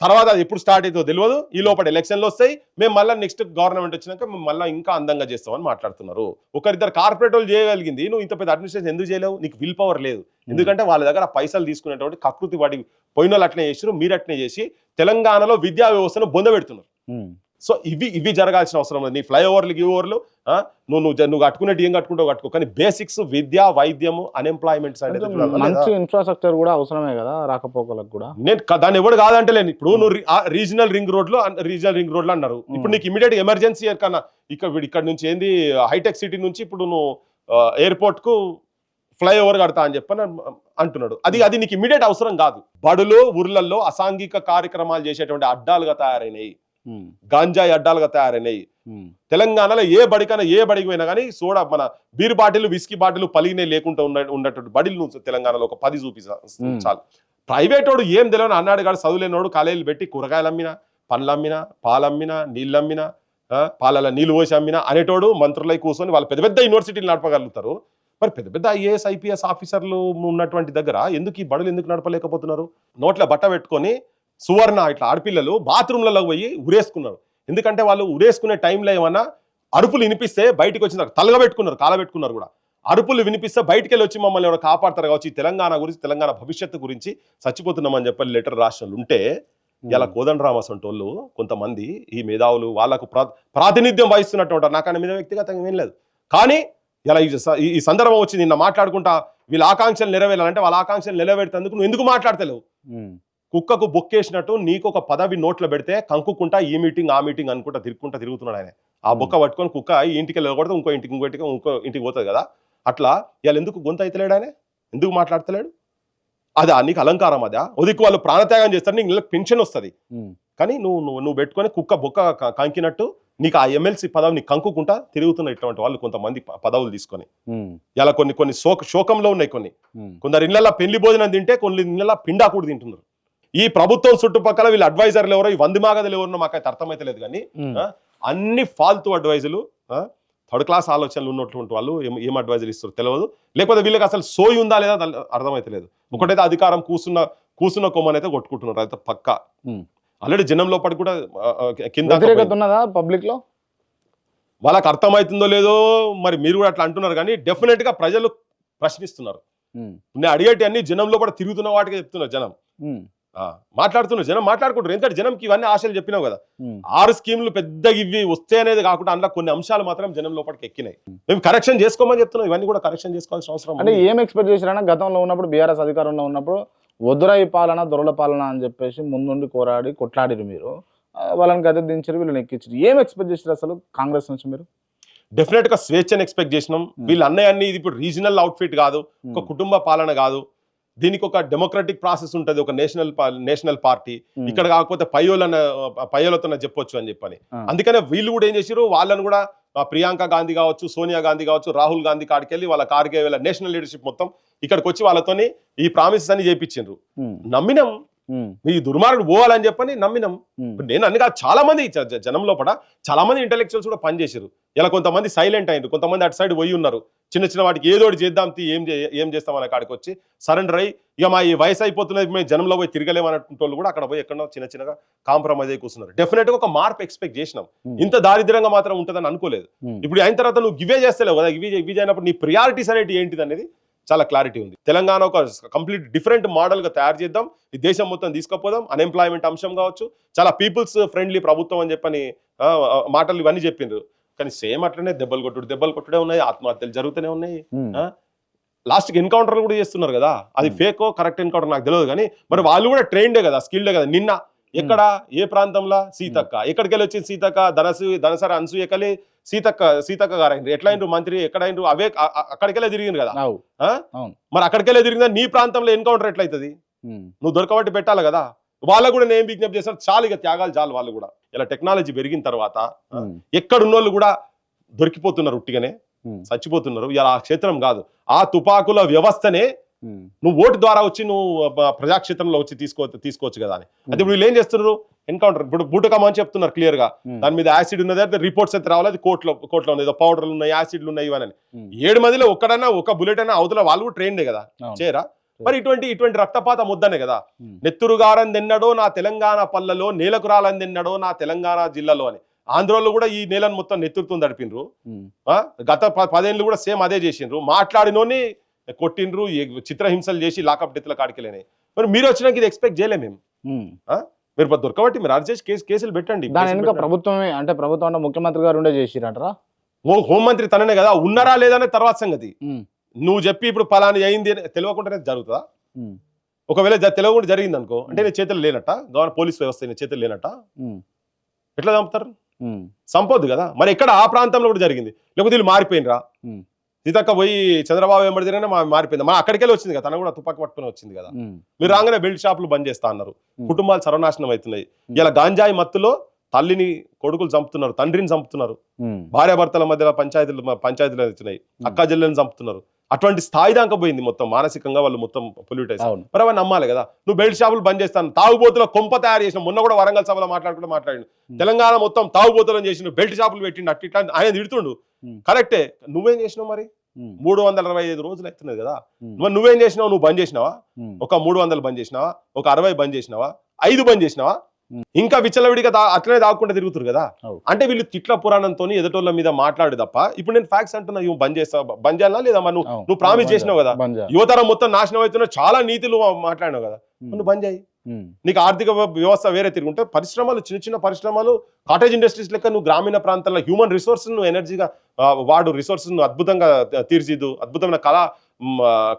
తర్వాత అది ఎప్పుడు స్టార్ట్ అవుతుందో తెలియదు. ఈ లోపల ఎలక్షన్లు వస్తాయి, మేము మళ్ళీ నెక్స్ట్ గవర్నమెంట్ వచ్చినాక మేము మళ్ళీ ఇంకా అందంగా చేస్తామని మాట్లాడుతున్నారు. ఒకరిద్దరు కార్పొరేట్ వాళ్ళు చేయగలిగింది, నువ్వు ఇంత పెద్ద అడ్మినిస్ట్రేషన్ ఎందుకు చేయలేవు? నీకు విల్ పవర్ లేదు. ఎందుకంటే వాళ్ళ దగ్గర పైసలు తీసుకునేటువంటి కకృతి వాడి పోయిన వాళ్ళు అట్నే చేసారు, మీరు అట్నే చేసి తెలంగాణలో విద్యా వ్యవస్థను బొందబెడుతున్నారు. సో ఇవి జరగాల్సిన అవసరం లేదు. నీ ఫ్లైఓవర్లు గివర్లు నువ్వు కట్టుకునేది ఏం కట్టుకుంటావు కట్టుకో, కానీ బేసిక్స్ విద్య, వైద్యము, అన్ఎంప్లాయ్మెంట్ సైడ్ మంచి ఇన్ఫ్రాస్ట్రక్చర్ కూడా అవసరమే కదా రాకపోకలకు కూడా. నేను దాన్ని ఎవరు కాదంటలేను. ఇప్పుడు నువ్వు రీజనల్ రింగ్ రోడ్లు అన్నారు. ఇప్పుడు నీకు ఇమీడియట్ ఎమర్జెన్సీ కన్నా ఇక్కడ నుంచి ఏంది హైటెక్ సిటీ నుంచి ఇప్పుడు నువ్వు ఎయిర్పోర్ట్ కు ఫ్లైఓవర్ కడతా అని చెప్పని అంటున్నాడు. అది నీకు ఇమీడియట్ అవసరం కాదు. బడులు ఊర్లలో అసాంఘిక కార్యక్రమాలు చేసేటువంటి అడ్డాలుగా తయారైనాయి. గాంజాయి అడ్డాలుగా తయారైనాయి. తెలంగాణలో ఏ బడికి పోయినా కానీ సోడా మన బీర్ బాటిల్ విస్కీ బాటిల్ పలిగినే లేకుండా ఉన్నటువంటి బడిలు నువ్వు తెలంగాణలో ఒక 10 చూపిస్తా చాలు. ప్రైవేట్ వాడు ఏం తెలియని అన్నాడు కాదు, చదువులేనోడు కాలేజీలు పెట్టి కూరగాయలు అమ్మినా, పండ్లు అమ్మినా, పాలు అమ్మినా, నీళ్ళు అమ్మినా, పాలలో నీళ్ళు పోసి అమ్మినా అనేటోడు మంత్రులై కూర్చొని వాళ్ళు పెద్ద పెద్ద యూనివర్సిటీలు నడపగలుగుతారు. మరి పెద్ద పెద్ద ఐఏఎస్ ఐపీఎస్ ఆఫీసర్లు ఉన్నటువంటి దగ్గర ఎందుకు ఈ బడులు ఎందుకు నడపలేకపోతున్నారు? నోట్ల బట్ట పెట్టుకొని సువర్ణ ఇట్లా ఆడపిల్లలు బాత్రూమ్లలో పోయి ఉరేసుకున్నారు. ఎందుకంటే వాళ్ళు ఉరేసుకునే టైంలో ఏమన్నా అరుపులు వినిపిస్తే బయటకు వచ్చిన తలగబెట్టుకున్నారు, కాలబెట్టుకున్నారు కూడా. అరుపులు వినిపిస్తే బయటికి వెళ్ళి వచ్చి మమ్మల్ని ఎవరు కాపాడతారు కావచ్చు, ఈ తెలంగాణ గురించి తెలంగాణ భవిష్యత్తు గురించి చచ్చిపోతున్నామని చెప్పి లెటర్ రాష్ట్రాలు ఉంటే ఇలా కోదండరామ అసంటోళ్ళు కొంతమంది ఈ మేధావులు వాళ్ళకు ప్రాతినిధ్యం వహిస్తున్నట్టు ఉంటారు. నాకు ఆయన మీద వ్యక్తిగతంగా ఏం లేదు. కానీ ఇలా ఈ సందర్భం వచ్చి నిన్న మాట్లాడుకుంటా వీళ్ళ ఆకాంక్షలు నెరవేరాలంటే వాళ్ళ ఆకాంక్షలు నెరవేర్తేందుకు నువ్వు ఎందుకు మాట్లాడతలేవు? కుక్కకు బొక్కేసినట్టు నీకు ఒక పదవి నోట్లో పెడితే కంకుకుంటా ఈ మీటింగ్ ఆ మీటింగ్ అనుకుంటా తిరుగుతున్నాడు ఆయన. ఆ బొక్క పట్టుకొని కుక్క ఈ ఇంటికి వెళ్ళకూడదు, ఇంకో ఇంటికి పోతుంది కదా. అట్లా ఇలా ఎందుకు గొంతు అయితలేడు ఆయన? ఎందుకు మాట్లాడతలేడు? అదా నీకు అలంకారం? అదా ఒదికు వాళ్ళు ప్రాణత్యాగం చేస్తారు, నీకు నెలకు పెన్షన్ వస్తుంది. కానీ నువ్వు పెట్టుకొని కుక్క బొక్క కంకినట్టు నీకు ఆ ఎమ్మెల్సీ పదవి నీకు కంకుకుంటా తిరుగుతున్న ఇటువంటి వాళ్ళు కొంతమంది పదవులు తీసుకొని ఇలా కొన్ని శోకంలో ఉన్నాయి. కొందరు ఇళ్ళ పెళ్లి భోజనం తింటే కొన్ని ఇళ్ళ పిండా కూడా తింటున్నారు. ఈ ప్రభుత్వం చుట్టుపక్కల వీళ్ళు అడ్వైజర్లు ఎవరో, ఈ వందిమాగదులు ఎవరో మాకైతే అర్థమైతే లేదు. కానీ అన్ని ఫాల్తూ అడ్వైజులు, థర్డ్ క్లాస్ ఆలోచనలు ఉన్నటువంటి వాళ్ళు ఏం అడ్వైజులు ఇస్తారు తెలియదు. లేకపోతే వీళ్ళకి అసలు సోయి ఉందా లేదా అర్థమైతే లేదు. ఒకటైతే అధికారం కూసున్న కొమ్మనైతే కొట్టుకుంటున్నారు, అయితే పక్కా. ఆల్రెడీ జనం లోపల కూడా కింద పబ్లిక్ లో వాళ్ళకి అర్థమవుతుందో లేదో మరి మీరు కూడా అట్లా అంటున్నారు. కానీ డెఫినెట్ గా ప్రజలు ప్రశ్నిస్తున్నారు. నేను అడిగేటి అన్ని జనం లోపల తిరుగుతున్న వాటికి చెప్తున్నారు. జనం మాట్లాడుతున్నారు, జనం మాట్లాడుకుంటారు. ఎందుకంటే జనంకి ఇవన్నీ ఆశలు చెప్పినావు కదా. 6 స్కీములు పెద్దగా ఇవి వస్తే అనేది కాకుండా అందులో కొన్ని అంశాలు మాత్రం జనం లోపలికి ఎక్కినాయి. మేము కరెక్షన్ చేసుకోమని చెప్తున్నాం. ఇవన్నీ కూడా కరెక్షన్ చేసుకోవాల్సిన అవసరం. అంటే ఏం ఎక్స్పెక్ట్ చేశారన్నా గతంలో ఉన్నప్పుడు బీఆర్ఎస్ అధికారంలో ఉన్నప్పుడు వద్దురాయి పాలన దొరల పాలన అని చెప్పేసి ముందుండి కొట్లాడిరు మీరు, వాళ్ళని గద్దె దించారు, వీళ్ళని ఎక్కించారు. ఏం ఎక్స్పెక్ట్ చేశారు అసలు కాంగ్రెస్ నుంచి మీరు? డెఫినెట్ గా స్వేచ్ఛను ఎక్స్పెక్ట్ చేసినాం. వీళ్ళు అన్నీ ఇది ఇప్పుడు రీజనల్ అవుట్ఫిట్ కాదు, ఒక కుటుంబ పాలన కాదు. దీనికి ఒక డెమోక్రటిక్ ప్రాసెస్ ఉంటుంది, ఒక నేషనల్ పార్టీ. ఇక్కడ కాకపోతే పయ్యోలతో చెప్పొచ్చు అని చెప్పని. అందుకనే వీళ్ళు కూడా ఏం చేశారు, వాళ్ళని కూడా ప్రియాంక గాంధీ కావచ్చు, సోనియా గాంధీ కావచ్చు, రాహుల్ గాంధీ కాడికి వెళ్ళి వాళ్ళ కార్గే వీళ్ళ నేషనల్ లీడర్షిప్ మొత్తం ఇక్కడికి వచ్చి వాళ్ళతోని ఈ ప్రామిసెస్ అని చేయించారు. నమ్మినాం, ఈ దుర్మార్గుడు పోవాలని చెప్పని నమ్మినాం. నేను అన్ని కాదు, చాలా మంది జనం లోపల చాలా మంది ఇంటెలెక్చువల్స్ కూడా పనిచేసారు. ఇలా కొంతమంది సైలెంట్ అయ్యారు, కొంతమంది అటు సైడ్ పోయి ఉన్నారు. చిన్న వాటికి ఏదోటి చేద్దాం, ఏం చేస్తాం అనే కాడికి వచ్చి సరెండర్ అయ్యి ఇక మా ఈ వయసు అయిపోతున్నది, మేము జనంలో పోయి తిరగలేమన్నటువంటి వాళ్ళు కూడా అక్కడ పోయి ఎక్కడో చిన్నగా కాంప్రమైజ్ అయి కూర్చున్నారు. డెఫినెట్ గా ఒక మార్పు ఎక్స్పెక్ట్ చేసినాం. ఇంత దారిద్ర్యంగా మాత్రం ఉంటుందని అనుకోలేదు. ఇప్పుడు అయిన తర్వాత నువ్వు గివే చేస్తలేవు కదా, గివే అయినప్పుడు నీ ప్రియారిటీస్ అనేవి ఏంటిది అనేది చాలా క్లారిటీ ఉంది. తెలంగాణ ఒక కంప్లీట్ డిఫరెంట్ మోడల్ గా తయారు చేద్దాం, ఈ దేశం మొత్తం తీసుకుపోదాం. అన్ఎంప్లాయ్మెంట్ అంశం కావచ్చు, చాలా పీపుల్స్ ఫ్రెండ్లీ ప్రభుత్వం అని చెప్పని మాటలు ఇవన్నీ చెప్పిండ్రు. కానీ సేమ్ అట్లనే దెబ్బలు కొట్టుడే ఉన్నాయి, ఆత్మహత్యలు జరుగుతూనే ఉన్నాయి. లాస్ట్ కి ఎన్కౌంటర్లు కూడా చేస్తున్నారు కదా. అది ఫేకో కరెక్ట్ ఎన్కౌంటర్ నాకు తెలియదు. కానీ మరి వాళ్ళు కూడా ట్రైన్డే కదా, స్కిల్డే కదా. నిన్న ఎక్కడ ఏ ప్రాంతంలో సీతక్క ఎక్కడికి వెళ్ళి వచ్చింది, సీతక్క ధనసరి అనసూయకలి సీతక్క గారు అయినరు. ఎట్లా అయినరు మంత్రి, ఎక్కడ అయినరు, అవే అక్కడికెళ్ళే తిరిగింది కదా. మరి అక్కడికెళ్ళే తిరిగిందా, నీ ప్రాంతంలో ఎన్కౌంటర్ ఎట్లయితుంది? నువ్వు దొరకబట్టి పెట్టాలి కదా. వాళ్ళకు కూడా నేను విజ్ఞప్తి చేస్తాను, చాలు ఇక త్యాగాలు చాలు. వాళ్ళు కూడా ఇలా టెక్నాలజీ పెరిగిన తర్వాత ఎక్కడున్నోళ్ళు కూడా దొరికిపోతున్నారు, ఉట్టిగానే చచ్చిపోతున్నారు. ఇలా ఆ క్షేత్రం కాదు, ఆ తుపాకుల వ్యవస్థనే నువ్వు ఓటు ద్వారా వచ్చి నువ్వు ప్రజాక్షేత్రంలో వచ్చి తీసుకోవచ్చు కదా అని. అది ఇప్పుడు వీళ్ళు ఏం చేస్తున్నారు, ఎన్కౌంటర్ ఇప్పుడు బూటకం అని చెప్తున్నారు క్లియర్ గా. దాని మీద యాసిడ్ ఉన్నది, రిపోర్ట్స్ అయితే రావాలి, అది కోర్టులో ఉంది, ఏదో పౌడర్లు ఉన్నాయి, యాసిడ్లు ఉన్నాయి, ఇవన్నీ. 7 మందిలో ఒక్కడన్నా ఒక బుల్లెట్ అయినా అవతల వాళ్ళు కూడా ట్రైన్డే కదా, చేయరా? మరి ఇటువంటి రక్తపాతం వద్దనే కదా. నెత్తురుగారం తిన్నడో నా తెలంగాణ పల్లెలో, నేలకు రాలని తిన్నడో నా తెలంగాణ జిల్లాలో అని. ఆంధ్రలో కూడా ఈ నేలను మొత్తం నెత్తురుతో తడిపినరు. గత 10 ఏళ్ళు కూడా సేమ్ అదే చేసిండ్రు. మాట్లాడినోని కొట్టిండ్రు, చిత్రహింసలు చేసి లాకప్ డెత్ల కాడికెళ్ళినాయి. మరి మీరు వచ్చినాక ఇది ఎక్స్పెక్ట్ చేయలేము మేము. మీరు దొరకబట్టి మీరు అరెస్ట్ చేసి కేసులు పెట్టండి. ప్రభుత్వమే అంటే ప్రభుత్వం ముఖ్యమంత్రి గారు ఉండే చేసిరంటారా? హోంమంత్రి తననే కదా, ఉన్నారా లేదనే తర్వాత సంగతి. నువ్వు చెప్పి ఇప్పుడు పలాని అయింది తెలియకుండానే జరుగుతుందా? ఒకవేళ తెలియకుండా జరిగింది అనుకో, అంటే నీ చేతులు లేనట్ట, పోలీస్ వ్యవస్థ నీ చేతులు లేనట్ట, ఎట్లా చంపుతారు? సంపొద్దు కదా. మరి ఎక్కడ ఆ ప్రాంతంలో కూడా జరిగింది, లేకపోతే వీళ్ళు మారిపోయినరా? సీతక్క పోయి చంద్రబాబు వెంబడి తిరిగినా మారిపోయింది. మా అక్కడికెళ్ళి వచ్చింది కదా, తన కూడా తుపాకి పట్టుకుని వచ్చింది కదా. మీరు రాగానే బెల్ట్ షాపులు బంద్ చేస్తా అన్నారు, కుటుంబాలు సర్వనాశనం అవుతున్నాయి. ఇలా గాంజాయి మత్తులో తల్లిని కొడుకులు చంపుతున్నారు, తండ్రిని చంపుతున్నారు, భార్యాభర్తల మధ్య పంచాయతీలు వచ్చినాయి, అక్క చెల్లెని చంపుతున్నారు. అటువంటి స్థాయి దాకా పోయింది మొత్తం మానసికంగా వాళ్ళు మొత్తం పొల్యూట్ అయ్యారు. మరి అవన్నీ నమ్మాలి కదా. నువ్వు బెల్ట్ షాపులు బంద్ చేస్తాను, తాగుబోతుల కొంప తయారు చేసిన. మొన్న కూడా వరంగల్ సభలో మాట్లాడిండు తెలంగాణ మొత్తం తాగుబోతులను చేసిన, బెల్ట్ షాపులు పెట్టిండు, అట్లా ఆయన తిడుతుండు. కరెక్టే, నువ్వేం చేసినావు మరి? 365 రోజులు అవుతున్నది కదా, మరి నువ్వేం చేసినావు? నువ్వు బంద్ చేసినావా? ఒక 300 బంద్ చేసినావా? ఒక 60 బంద్ చేసినావా? 5 బంద్ చేసినావా? ఇంకా విచ్చలవిడిగా అట్లనే దాక్కుంటే తిరుగుతారు కదా. అంటే వీళ్ళు తిట్ల పురాణంతో ఎదుటోళ్ళ మీద మాట్లాడు తప్ప. ఇప్పుడు నేను ఫ్యాక్ట్స్ అంటున్నా, ఇవి బంద్ చేస్తావా? బంద్ చేయాలా లేదా? మరి నువ్వు ప్రామిస్ చేసినావు కదా, యువతరం మొత్తం నాశనం అవుతున్నా, చాలా నీతులు మాట్లాడినావు కదా, నువ్వు బంద్ చేయి. నీకు ఆర్థిక వ్యవస్థ వేరే తిరుగుంటే పరిశ్రమలు, చిన్న చిన్న పరిశ్రమలు, కాటేజ్ ఇండస్ట్రీస్ లెక్క నువ్వు గ్రామీణ ప్రాంతాల్లో హ్యూమన్ రిసోర్స్ ను ఎనర్జీగా వాడు, రిసోర్సెస్ ను అద్భుతంగా తీర్చిదు, అద్భుతమైన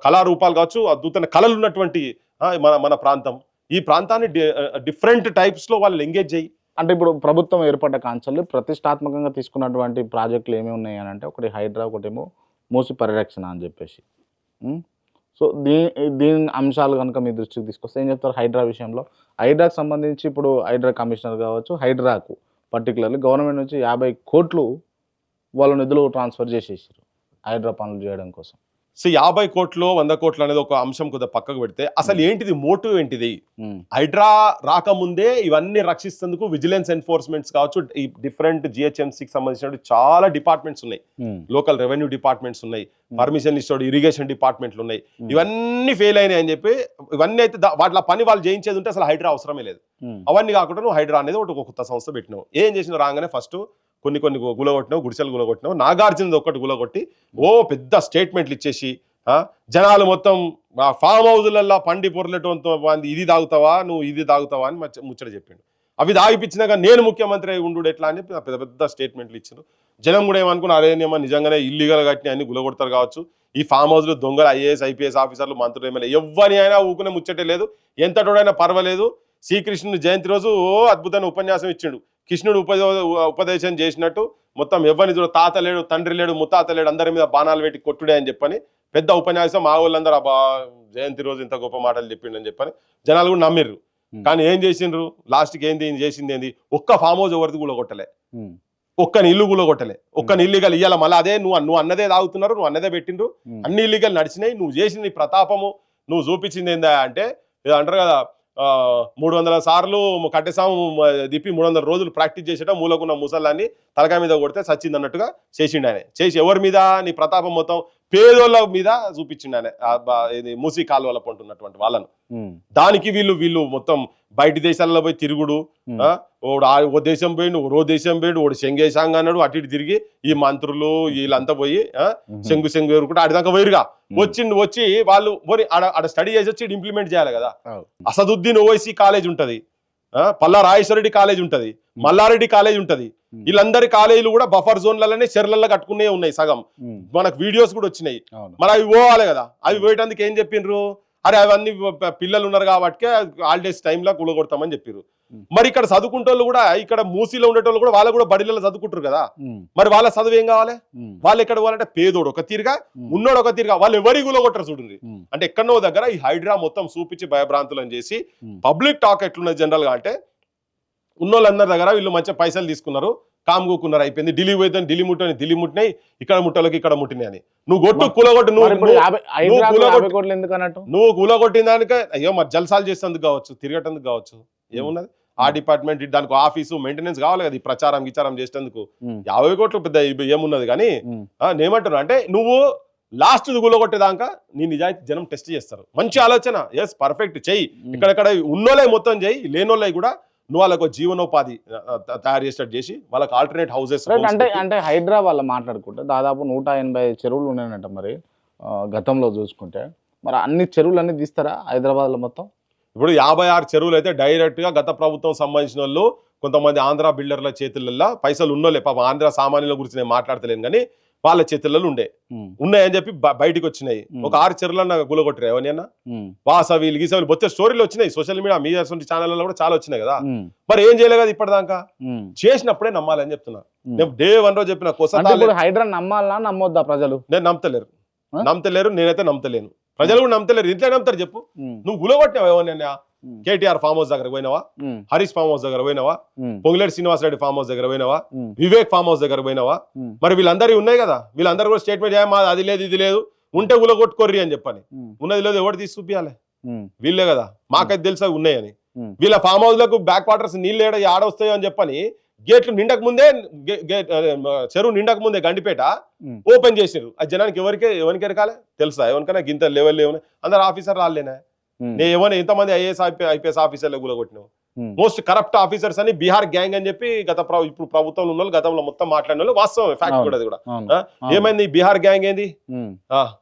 కళారూపాలు కావచ్చు, అద్భుతమైన కళలు ఉన్నటువంటి మన ప్రాంతం. ఈ ప్రాంతాన్ని డిఫరెంట్ టైప్స్ లో వాళ్ళు ఎంగేజ్ చేయి. అంటే ఇప్పుడు ప్రభుత్వం ఏర్పడ్డ కాన్సెప్ట్ ప్రతిష్టాత్మకంగా తీసుకున్నటువంటి ప్రాజెక్టులు ఏమి ఉన్నాయి అని అంటే, ఒకటి హైడ్రా, ఒకటేమో మూసి పరిరక్షణ అని చెప్పేసి. సో దీని అంశాలు కనుక మీ దృష్టికి తీసుకొస్తే ఏం చెప్తారు హైడ్రా విషయంలో? హైడ్రాకు సంబంధించి ఇప్పుడు హైడ్రా కమిషనర్ కావచ్చు, హైడ్రాకు పర్టికులర్లీ గవర్నమెంట్ నుంచి 50 కోట్లు వాళ్ళ నిధులు ట్రాన్స్ఫర్ చేసేసారు హైడ్రా పనులు చేయడం కోసం. సో 50 కోట్లు 100 కోట్లు అనేది ఒక అంశం కొద్దిగా పక్కకు పెడితే, అసలు ఏంటిది మోటివ్ ఏంటిది? హైడ్రా రాకముందే ఇవన్నీ రక్షిస్తేందుకు విజిలెన్స్ ఎన్ఫోర్స్మెంట్స్ కావచ్చు, ఈ డిఫరెంట్ జిహెచ్ఎంసీకి సంబంధించిన చాలా డిపార్ట్మెంట్స్ ఉన్నాయి, లోకల్ రెవెన్యూ డిపార్ట్మెంట్స్ ఉన్నాయి, పర్మిషన్ ఇస్తాడు ఇరిగేషన్ డిపార్ట్మెంట్లు ఉన్నాయి. ఇవన్నీ ఫెయిల్ అయినాయి అని చెప్పి, ఇవన్నీ అయితే వాటిలో పని వాళ్ళు చేయించేది ఉంటే అసలు హైడ్రా అవసరమే లేదు. అవన్నీ కాకుండా నువ్వు హైడ్రా అనేది ఒక కొత్త సంస్థ పెట్టినావు. ఏం చేసినావు? రాగానే ఫస్ట్ కొన్ని గులగొట్టినావు, గుడిసెలు గులగొట్టినావు, నాగార్జునది ఒక్కటి గులగొట్టి పెద్ద స్టేట్మెంట్లు ఇచ్చేసి జనాలు మొత్తం ఫామ్ హౌజులల్లో పండి పొరలటంతో ఇది తాగుతావా, నువ్వు ఇది తాగుతావా అని ముచ్చట చెప్పిండు. అవి తాగిపించినాక నేను ముఖ్యమంత్రి అయి ఉండు ఎట్లా అని చెప్పి పెద్ద పెద్ద స్టేట్మెంట్లు ఇచ్చారు. జనం కూడా ఏమనుకున్నా, అరేనేమో నిజంగానే ఇల్లీగల్ కట్టిన అన్ని గులగొడతారు కావచ్చు, ఈ ఫామ్ హౌస్లో దొంగలు ఐఏఎస్ ఐపీఎస్ ఆఫీసర్లు, మంత్రులు, ఎమ్మెల్యే ఎవ్వని అయినా ఊకునే ముచ్చటే లేదు, ఎంతటోడైనా పర్వాలేదు. శ్రీకృష్ణుని జయంతి రోజు అద్భుతమైన ఉపన్యాసం ఇచ్చిండు. కృష్ణుడు ఉపదేశం చేసినట్టు మొత్తం ఎవరిని చూడ, తాత లేడు, తండ్రి లేడు, ముత్తాత లేడు, అందరి మీద బాణాలు పెట్టి కొట్టుడే అని చెప్పని పెద్ద ఉపన్యాసం. మా వాళ్ళందరూ అబ్బా జయంతి రోజు ఇంత గొప్ప మాటలు చెప్పిండు అని చెప్పని జనాలు కూడా నమ్మిర్రు. కానీ ఏం చేసిండ్రు లాస్ట్కి? చేసింది ఏంది? ఒక్క ఫామ్ హౌస్ ఎవరిది కూడా కొట్టలే, ఒక్కని ఇల్లు కూడా కొట్టలే, ఒక్కని ఇల్లీగల్ ఇయ్యాల. మళ్ళీ అదే నువ్వు అన్నదే తాగుతున్నారు, నువ్వు అన్నదే పెట్టిండ్రు, అన్ని ఇల్లీగల్ నడిచినాయి. నువ్వు చేసింది ప్రతాపము, నువ్వు చూపించింది ఏందా అంటే, అంటారు కదా 300 సార్లు కట్టేసాము దిప్పి 300 రోజులు ప్రాక్టీస్ చేసేట మూలకున్న ముసలాన్ని తలకాయ మీద కొడితే సచ్చింది అన్నట్టుగా చేసిండు ఆయన. చేసి ఎవరి మీద? నీ ప్రతాపం మొత్తం పేదోళ్ళ మీద చూపించిండు ఆయన, ఇది మూసీ కాలువల పంటున్నటువంటి వాళ్ళను. దానికి వీళ్ళు మొత్తం బయట దేశాలలో పోయి తిరుగుడు, ఓ దేశం పోయిండు, ఓ దేశం పోయిండు, ఓడు శంగేశాంగ అన్నాడు, అటు ఇటు తిరిగి ఈ మంత్రులు వీళ్ళంతా పోయి శంగు ఎరుకుంటే ఆడిదాకా పోయిరుగా. వచ్చి వాళ్ళు ఆడ స్టడీ చేసి వచ్చి ఇంప్లిమెంట్ చేయాలి కదా. అసదుద్దీన్ ఓవైసీ కాలేజ్ ఉంటది, పల్లా రాజేశ్వరరెడ్డి కాలేజ్ ఉంటది, మల్లారెడ్డి కాలేజ్ ఉంటది. వీళ్ళందరి కాలేజీలు కూడా బఫర్ జోన్లలోనే చెర్లల్లో కట్టుకునే ఉన్నాయి సగం. మనకు వీడియోస్ కూడా వచ్చినాయి. మరి అవి పోవాలి కదా. అవి పోయేటందుకు ఏం చెప్పిండ్రు? అరే అవన్నీ పిల్లలు ఉన్నారు కాబట్టి హాలిడేస్ టైంలో కూలగొడతామని చెప్పారు. మరి ఇక్కడ చదువుకుంటోళ్ళు కూడా, ఇక్కడ మూసీలో ఉండేటోళ్ళు కూడా వాళ్ళు కూడా బడిలలో చదువుకుంటారు కదా. మరి వాళ్ళ చదువు ఏం కావాలి? వాళ్ళు ఎక్కడ పోవాలంటే పేదోడు ఒక తీరుగా, ఉన్నోడు ఒక తీరుగా, వాళ్ళు ఎవరి కూలగొట్టరు చూడండి. అంటే ఎక్కడో దగ్గర ఈ హైడ్రా మొత్తం చూపించి భయభ్రాంతులను చేసి పబ్లిక్ టాక్ ఎట్లున్నది జనరల్ గా అంటే, ఉన్నోళ్ళందరి దగ్గర వీళ్ళు మంచిగా పైసలు తీసుకున్నారు, కామ్గుకున్నారు, అయిపోయింది. ఢిల్లీ పోయితే ఢిల్లీ ముట్టని, ఢిల్లీ ముట్టినాయి, ఇక్కడ ముట్టలకి ఇక్కడ ముట్టినాయి అని. నువ్వు కొట్టు కూలగొట్టు, నువ్వు కూలగొట్టిన దానిక అయ్యో మరి జల్సాలు చేసేందుకు కావచ్చు, తిరగటందుకు కావచ్చు, ఏమున్నది? ఆ డిపార్ట్మెంట్ దానికి ఆఫీసు మెయింటెనెన్స్ కావాలి కదా, ఈ ప్రచారం గిచారం చేసేందుకు 50 కోట్లు పెద్ద ఏమున్నది. కానీ నేమంటున్నా అంటే, నువ్వు లాస్ట్ కూలగొట్టేదాకా నీ నిజాయితీ జనం టెస్ట్ చేస్తారు. మంచి ఆలోచన, ఎస్ పర్ఫెక్ట్ చెయ్యి. ఇక్కడెక్కడ ఉన్నోళ్ళే మొత్తం చెయ్యి, లేనోళ్ళే కూడా నువ్వు వాళ్ళకు జీవనోపాధి తయారు చేసేటట్టు చేసి వాళ్ళకి ఆల్టర్నేట్ హౌసెస్. అంటే హైడ్రా వాళ్ళు మాట్లాడుకుంటే దాదాపు 180 చెరువులు ఉన్నాయన్నట మరి గతంలో చూసుకుంటే. మరి అన్ని చెరువులు అన్ని తీస్తారా హైదరాబాద్లో మొత్తం? ఇప్పుడు 56 చెరువులు అయితే డైరెక్ట్ గా గత ప్రభుత్వం సంబంధించిన వాళ్ళు, కొంతమంది ఆంధ్ర బిల్డర్ల చేతులలో పైసలు ఉన్నోళ్ళే, పాపం ఆంధ్ర సామాన్యుల గురించి నేను మాట్లాడతలేను కానీ వాళ్ళ చేతులలో ఉన్నాయని చెప్పి బయటకు వచ్చినాయి. ఒక 6 చెరువులన్నా గులగొట్టిరా ఎవరైనా? వాసవిలు గీసవిలు బొచ్చే స్టోరీలు వచ్చినాయి సోషల్ మీడియా, మీ ఛానల్లో కూడా చాలా వచ్చినాయి కదా. మరి ఏం చేయలేదు కదా ఇప్పటిదాకా? చేసినప్పుడే నమ్మాలని చెప్తున్నా. నేను డే 1 రోజు చెప్పిన కోసం హైడ్రా నమ్మాలా నమ్మొద్దా ప్రజలు? నేను నమ్మతలేరు, నేనైతే నమ్మతలేను, ప్రజలు కూడా నమ్మతలేరు. ఇంట్లో నమ్ముతారు చెప్పు? నువ్వు గులగొట్టినావు ఎవరినైనా? కేటీఆర్ ఫామ్ హౌస్ దగ్గర పోయినావా, ఉమ్, హరీష్ ఫామ్ హౌస్ దగ్గర పోయినావా, ఉమ్, పొంగులేటి శ్రీనివాసరెడ్డి ఫామ్ హౌస్ దగ్గర పోయినావా, ఉమ్, వివేక్ ఫామ్ హౌస్ దగ్గర పోయినావా? ఉమ్, మరి వీళ్ళందరూ ఉన్నాయి కదా, వీళ్ళందరూ కూడా స్టేట్మెంట్ చేయమా అది లేదు ఇది లేదు ఉంటే ఉలగొట్టుకోర్రి అని చెప్పని. ఉమ్, ఉన్నది లేదు ఎవరు తీసి చూపియాలి? ఉమ్, వీళ్ళే కదా, మాకైతే తెలుసా ఉన్నాయని. ఉమ్, వీళ్ళ ఫామ్ హౌస్ లకు బ్యాక్ వాటర్స్ నీళ్ళు ఆడొస్తాయో అని చెప్పని గేట్లు నిండక ముందే చెరువు నిండక ముందే గండిపేట ఉమ్, ఓపెన్ చేసారు. ఆ జనానికి ఎవరికి ఎరకాలే తెలుసా? ఎవరికైనా గింత లెవెల్ ఏమైనా అందరు ఆఫీసర్ రాలేనా? ఉమ్, నేను ఏమైనా ఎంతమంది ఐపీఎస్ ఆఫీసర్లు కూలగొట్టినావు? ఉమ్, మోస్ట్ కరప్ట్ ఆఫీసర్స్ అని బీహార్ గ్యాంగ్ అని చెప్పి ఇప్పుడు ప్రభుత్వంలో ఉన్న వాళ్ళు గతంలో మొత్తం మాట్లాడిన వాళ్ళు వాస్తవం, ఫ్యాక్ట్ కూడా అది కూడా. అవును, ఆ? ఏమైంది ఈ బీహార్ గ్యాంగ్ ఏంది? ఉమ్,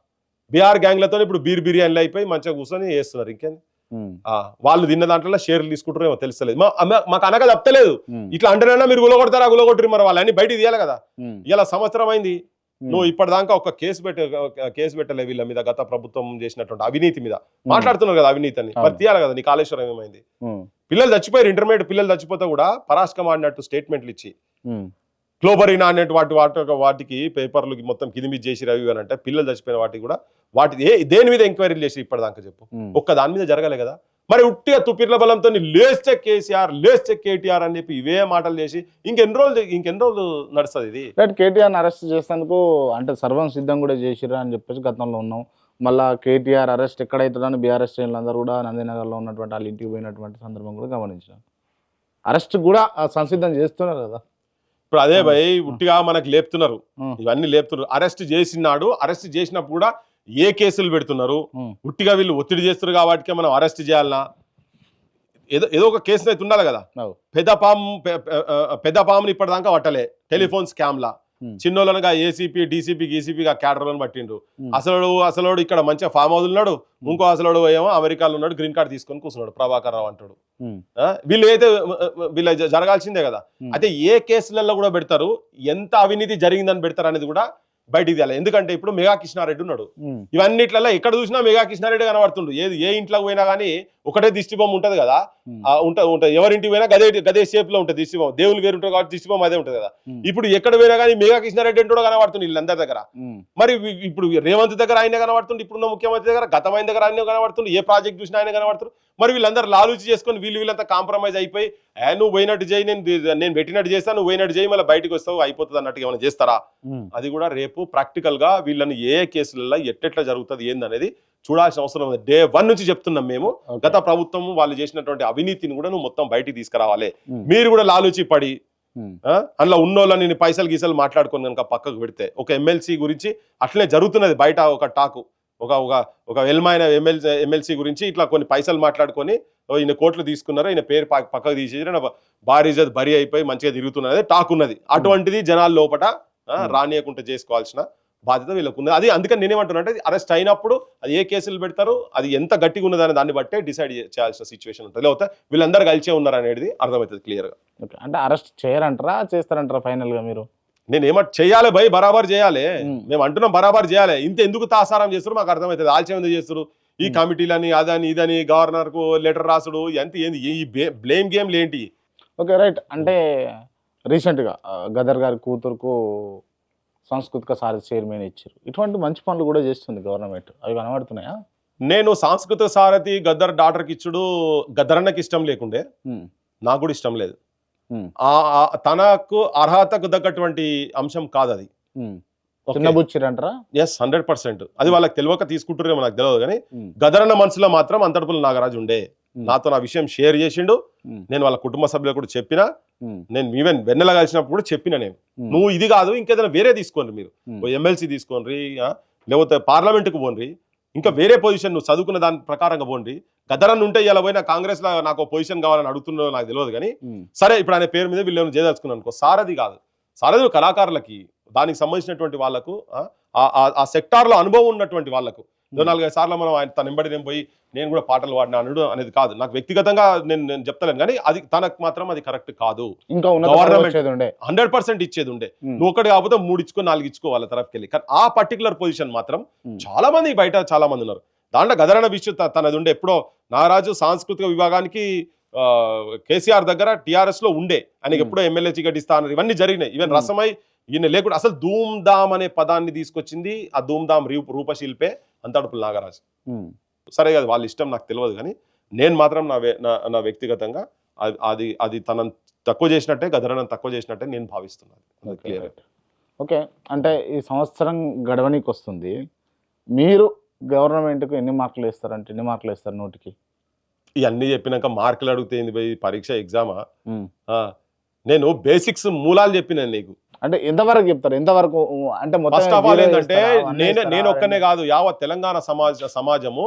బీహార్ గ్యాంగ్లతో ఇప్పుడు బిర్యానీలు అయిపోయి మంచిగా కూర్చొని చేస్తున్నారు. ఇంకేంది ఉమ్, వాళ్ళు తిన్న దాంట్లో షేర్లు తీసుకుంటారేమో తెలుస్తలేదు. మాకు అనగా తప్పలేదు. ఉమ్, ఇట్లా అంటేనైనా మీరు గులగొడతారా గులగొట్టరు, మరి వాళ్ళని బయటికి తీయాలి కదా. ఉమ్, ఇలా సంవత్సరం అయింది, ఉమ్, నువ్వు ఇప్పటిదాకా ఒక కేసు పెట్టలే వీళ్ళ మీద, గత ప్రభుత్వం చేసినటువంటి అవినీతి మీద మాట్లాడుతున్నారు కదా, అవినీతి అని. మరి తీయాలి కదా. నీ కాళేశ్వరం ఏమైంది? ఉమ్, పిల్లలు చచ్చిపోయారు, ఇంటర్మీడియట్ పిల్లలు చచ్చిపోతే కూడా పరాస్కం ఆడినట్టు స్టేట్మెంట్లు ఇచ్చి ఉమ్, క్లోబరీనా అనేటి వాటికి పేపర్లు మొత్తం కింది చేసి రవి అని అంటే పిల్లలు చచ్చిపోయిన వాటికి కూడా దేని మీద ఎంక్వైరీలు చేసి ఇప్పటిదాకా చెప్పు? ఉమ్, ఒక్క దాని మీద జరగలే కదా. మరి ఉట్టిగా తుపిర్ల బలంతో లేస్తే కేసీఆర్ లేస్తే కేటీఆర్ అని చెప్పి ఇవే మాటలు చేసి ఇంకెన్ని రోజులు నడుస్తుంది ఇది? రైట్. కేటీఆర్ని అరెస్ట్ చేసేందుకు అంటే సర్వం సిద్ధం కూడా చేసిరా అని చెప్పేసి గతంలో ఉన్నాం. మళ్ళా కేటీఆర్ అరెస్ట్ ఎక్కడైతుందని బీఆర్ఎస్ శ్రేణులందరూ కూడా నందినగర్లో ఉన్నటువంటి వాళ్ళ ఇంటికి పోయినటువంటి సందర్భం కూడా గమనించాం. అరెస్ట్ కూడా సంసిద్ధం చేస్తున్నారు కదా. ఇప్పుడు అదే భయ్ ఉట్టిగా మనకు లేపుతున్నారు, ఉమ్, ఇవన్నీ లేపుతున్నారు. అరెస్ట్ చేసినాడు, అరెస్ట్ చేసినప్పుడు కూడా ఏ కేసులు పెడుతున్నారు? ఉమ్, ఉట్టిగా వీళ్ళు ఒత్తిడి చేస్తున్నారు కాబట్టి మనం అరెస్ట్ చేయాలన్నా? ఏదో ఒక కేసు అయితే ఉండాలి కదా. అవు, పెద్ద పాముని ఇప్పటిదాకా పట్టలే టెలిఫోన్ స్కామ్ లా. ఉమ్, చిన్నోళ్ళనగా ఏసీపీ డీసీపీ గీసీపీగా క్యాడర్లను పట్టిండు. ఉమ్, అసలు ఇక్కడ మంచిగా ఫామ్ హౌస్ ఉన్నాడు, ఇంకో అసలు ఏమో అమెరికాలో ఉన్నాడు, గ్రీన్ కార్డ్ తీసుకొని కూర్చున్నాడు, ప్రభాకర్ రావు అంటాడు. ఉమ్, వీళ్ళు అయితే వీళ్ళ జరగాల్సిందే కదా. ఉమ్, అయితే ఏ కేసులలో కూడా పెడతారు, ఎంత అవినీతి జరిగిందని పెడతారు అనేది కూడా బయటికి తేయాలి. ఎందుకంటే ఇప్పుడు మెగా కృష్ణారెడ్డి ఉన్నాడు, ఉమ్, ఇవన్నిట్లలో ఎక్కడ చూసినా మెగా కృష్ణారెడ్డి కనబడుతుండు. ఏ ఇంట్లోకి పోయినా కానీ ఒకటే దిష్టిబొమ్మ ఉంటది కదా, ఉమ్, ఉంటది. ఎవరింటికి పోయినా గదే షేప్ లో ఉంటుంది దిష్టిబొమ్మ. దేవుళ్ళు వేరు ఉంటారు కాబట్టి దిష్టిబొమ్మ అదే ఉంటది కదా. ఉమ్, ఇప్పుడు ఎక్కడ పోయినా కానీ మెగా కృష్ణారెడ్డి అంటూ కనబడుతుంది వీళ్ళందరి దగ్గర. ఉమ్, మరి ఇప్పుడు రేవంత్ దగ్గర ఆయన కనబడుతుంది, ఇప్పుడున్న ముఖ్యమంత్రి దగ్గర, గతమైన దగ్గర ఆయన కనబడుతుంది, ఏ ప్రాజెక్ట్ చూసినా ఆయన కనబడుతుంది. మరి వీళ్ళందరూ లాలూచి చేసుకొని వీళ్ళంతా కాంప్రమైజ్ అయిపోయి నువ్వు పోయినట్టు చేయి, నేను పెట్టినట్టు చేస్తాను, నువ్వు పోయినట్టు చేయి, మళ్ళీ బయటకు వస్తావు అయిపోతుంది అన్నట్టుగా ఏమైనా చేస్తారా? ఉమ్, అది కూడా రేపు ప్రాక్టికల్ గా వీళ్ళని ఏ కేసులలో ఎట్టెట్లా జరుగుతుంది ఏందనేది చూడాల్సిన అవసరం ఉంది. డే 1 నుంచి చెప్తున్నాం మేము. ఓకే. గత ప్రభుత్వం వాళ్ళు చేసినటువంటి అవినీతిని కూడా నువ్వు మొత్తం బయటికి తీసుకురావాలి. ఉమ్, మీరు కూడా లాలూచి పడి ఉమ్, అందులో ఉన్నోళ్ళని పైసలు గీసలు మాట్లాడుకొని కనుక పక్కకు పెడితే, ఒక ఎమ్మెల్సీ గురించి అట్లనే జరుగుతున్నది బయట ఒక టాకు, ఒక ఎల్మైన ఎమ్మెల్సీ గురించి ఇట్లా కొన్ని పైసలు మాట్లాడుకొని ఈయన కోట్లు తీసుకున్నారు, ఈయన పేరు పక్కకు తీసేసి భారీ బరి అయిపోయి మంచిగా తిరుగుతున్నది టాక్ ఉన్నది. అటువంటిది జనాల లోపల రానియకుండా చేసుకోవాల్సిన బాధ్యత వీళ్ళకు ఉన్నది. అది అందుకని నేనేమంటున్నా అంటే అరెస్ట్ అయినప్పుడు అది ఏ కేసులు పెడతారు, అది ఎంత గట్టిగా ఉన్నదని దాన్ని బట్టే డిసైడ్ చేయాల్సిన సిచ్యువేషన్ ఉంటుంది. లేకపోతే వీళ్ళందరూ కలిసే ఉన్నారు అనేది అర్థమవుతుంది క్లియర్గా. ఓకే. అంటే అరెస్ట్ చేయరంటారా చేస్తారంటారా ఫైనల్ గా మీరు? నేను ఏమంటే చేయాలి భయ్, బరాబర్ చేయాలి. ఉమ్, మేము అంటున్నాం బరాబర్ చేయాలి. ఇంత ఎందుకు తాసారం చేస్తారు మాకు అర్థమవుతుంది. ఆల్చం ఎందుకు చేస్తారు? ఈ కమిటీలని అదని ఇదని గవర్నర్ కు లెటర్ రాసుడు ఎంత ఏంది ఈ బ్లేమ్ గేమ్లు ఏంటి? Okay right. అంటే రీసెంట్గా గదర్ గారి కూతురుకు సాంస్కృతిక సారథి చైర్మన్ ఇచ్చారు. ఇటువంటి మంచి పనులు కూడా చేస్తుంది గవర్నమెంట్, అవి కనబడుతున్నాయా? నేను సాంస్కృతిక సారథి గద్దర్ డాక్టర్కి ఇచ్చుడు గద్దరన్నకి ఇష్టం లేకుండే, ఉమ్, నాకు కూడా ఇష్టం లేదు. ఉమ్, తనకు అర్హతకు తగ్గటువంటి అంశం కాదు అది. ఉమ్, చిన్నబుచ్చిరంటారా? ఎస్ 100%. అది వాళ్ళకి తెలియక తీసుకుంటారేమో నాకు తెలియదు కానీ ఉమ్, గదరన్న మనసులో మాత్రం అంతర్పుల నాగరాజు ఉండే. నాతో నా విషయం షేర్ చేసిండు. ఉమ్, నేను వాళ్ళ కుటుంబ సభ్యులకు కూడా చెప్పినా, ఉమ్, నేను ఈవెన్ వెన్నెల కలిసినప్పుడు కూడా చెప్పిన నేను, ఉమ్, నువ్వు ఇది కాదు ఇంకేదైనా వేరే తీసుకోండి, మీరు ఉమ్, ఎమ్మెల్సీ తీసుకోండి, లేకపోతే పార్లమెంట్కు పోండి, ఇంకా వేరే పొజిషన్ నువ్వు చదువుకున్న దాని ప్రకారంగా పోండి. గదరన్న ఉంటే ఇలా పోయినా కాంగ్రెస్ లో నాకు పొజిషన్ కావాలని అడుగుతున్నదో నాకు తెలియదు కానీ ఉమ్, సరే ఇప్పుడు ఆయన పేరు మీద వీళ్ళు చేయదలుచుకున్నాను అనుకో. సారథి కాదు, సారథి కళాకారులకి దానికి సంబంధించినటువంటి వాళ్ళకు ఆ సెక్టార్లో అనుభవం ఉన్నటువంటి వాళ్ళకు 4-5 సార్లు మనం ఆయన తన వెంబడి నేను పోయి నేను కూడా పాటలు పాడినాను అనేది కాదు. నాకు వ్యక్తిగతంగా నేను చెప్తలేను కానీ అది తనకు మాత్రం అది కరెక్ట్ కాదు. ఇంకా గవర్నమెంట్ 100% ఇచ్చేది ఉండే. నువ్వు ఒకటి కాకపోతే 3 ఇచ్చుకో 4 ఇచ్చుకో వాళ్ళ తరఫుకి వెళ్ళి. కానీ ఆ పర్టికులర్ పొజిషన్ మాత్రం చాలా మంది బయట చాలా మంది ఉన్నారు. దాంట్లో గదరన్న విషయం తనది ఉండే. ఎప్పుడో నాగరాజు సాంస్కృతిక విభాగానికి కేసీఆర్ దగ్గర టీఆర్ఎస్ లో ఉండే, ఆయనకి ఎప్పుడో ఎమ్మెల్యే టికెట్ ఇస్తా అన్నది ఇవన్నీ జరిగినాయి. ఈవెన్ రసమై ఈయన లేకుండా అసలు ధూమ్ ధామ్ అనే పదాన్ని తీసుకొచ్చింది ఆ ధూమ్ ధామ్ రూపశిల్పే అంతడుపుల నాగరాజు. సరే కదా వాళ్ళ ఇష్టం నాకు తెలియదు కానీ నేను మాత్రం నా వ్యక్తిగతంగా అది తనను తక్కువ చేసినట్టే, గదరనని తక్కువ చేసినట్టే నేను భావిస్తున్నాను. క్లియర్. ఓకే, అంటే ఈ సంవత్సరం గడవనీకి వస్తుంది, మీరు గవర్నమెంట్కు ఎన్ని మార్కులు వేస్తారంటే ఎన్ని మార్కులు వేస్తారు 100కి? ఇవన్నీ చెప్పినాక మార్కులు అడిగితే పోయి పరీక్ష ఎగ్జామా? నేను బేసిక్స్ మూలాలు చెప్పినాను నీకు. అంటే ఎంతవరకు చెప్తారు, ఎంతవరకు? అంటే ఫస్ట్ ఆఫ్ ఆల్ ఏంటంటే నేను ఒక్కనే కాదు, యావత్ తెలంగాణ సమాజము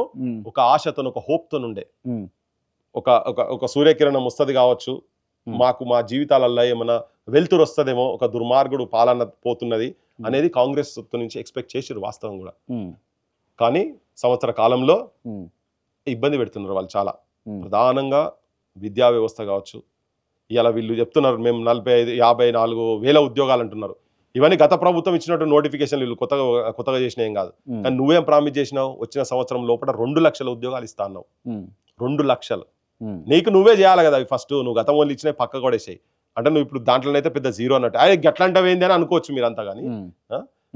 ఒక ఆశతో, ఒక హోప్ తో ఉండే, ఒక సూర్యకిరణం వస్తుంది కావచ్చు, మాకు మా జీవితాలలో ఏమైనా వెలుతురు వస్తుందేమో, ఒక దుర్మార్గుడు పాలన పోతున్నది అనేది కాంగ్రెస్ నుంచి ఎక్స్పెక్ట్ చేసిరు వాస్తవం కూడా. కానీ సంవత్సర కాలంలో ఇబ్బంది పెడుతున్నారు వాళ్ళు చాలా. ప్రధానంగా విద్యా వ్యవస్థ కావచ్చు. ఇలా వీళ్ళు చెప్తున్నారు మేము 45-54 వేల ఉద్యోగాలు అంటున్నారు. ఇవన్నీ గత ప్రభుత్వం ఇచ్చినట్టు నోటిఫికేషన్లు వీళ్ళు కొత్తగా చేసిన ఏం కాదు. కానీ నువ్వేం ప్రామిస్ చేసినావు? వచ్చిన సంవత్సరం లోపల 2 లక్షల ఉద్యోగాలు ఇస్తా అన్నావు. 2 లక్షలు నీకు నువ్వే చేయాలి కదా అవి. ఫస్ట్ నువ్వు గతం వాళ్ళు ఇచ్చినవి పక్క కొడేసాయి. అంటే నువ్వు ఇప్పుడు దాంట్లోనైతే పెద్ద జీరో అన్నట్టు. అదే గట్లాంటివి ఏంది అని అనుకోవచ్చు మీరు అంతా. కానీ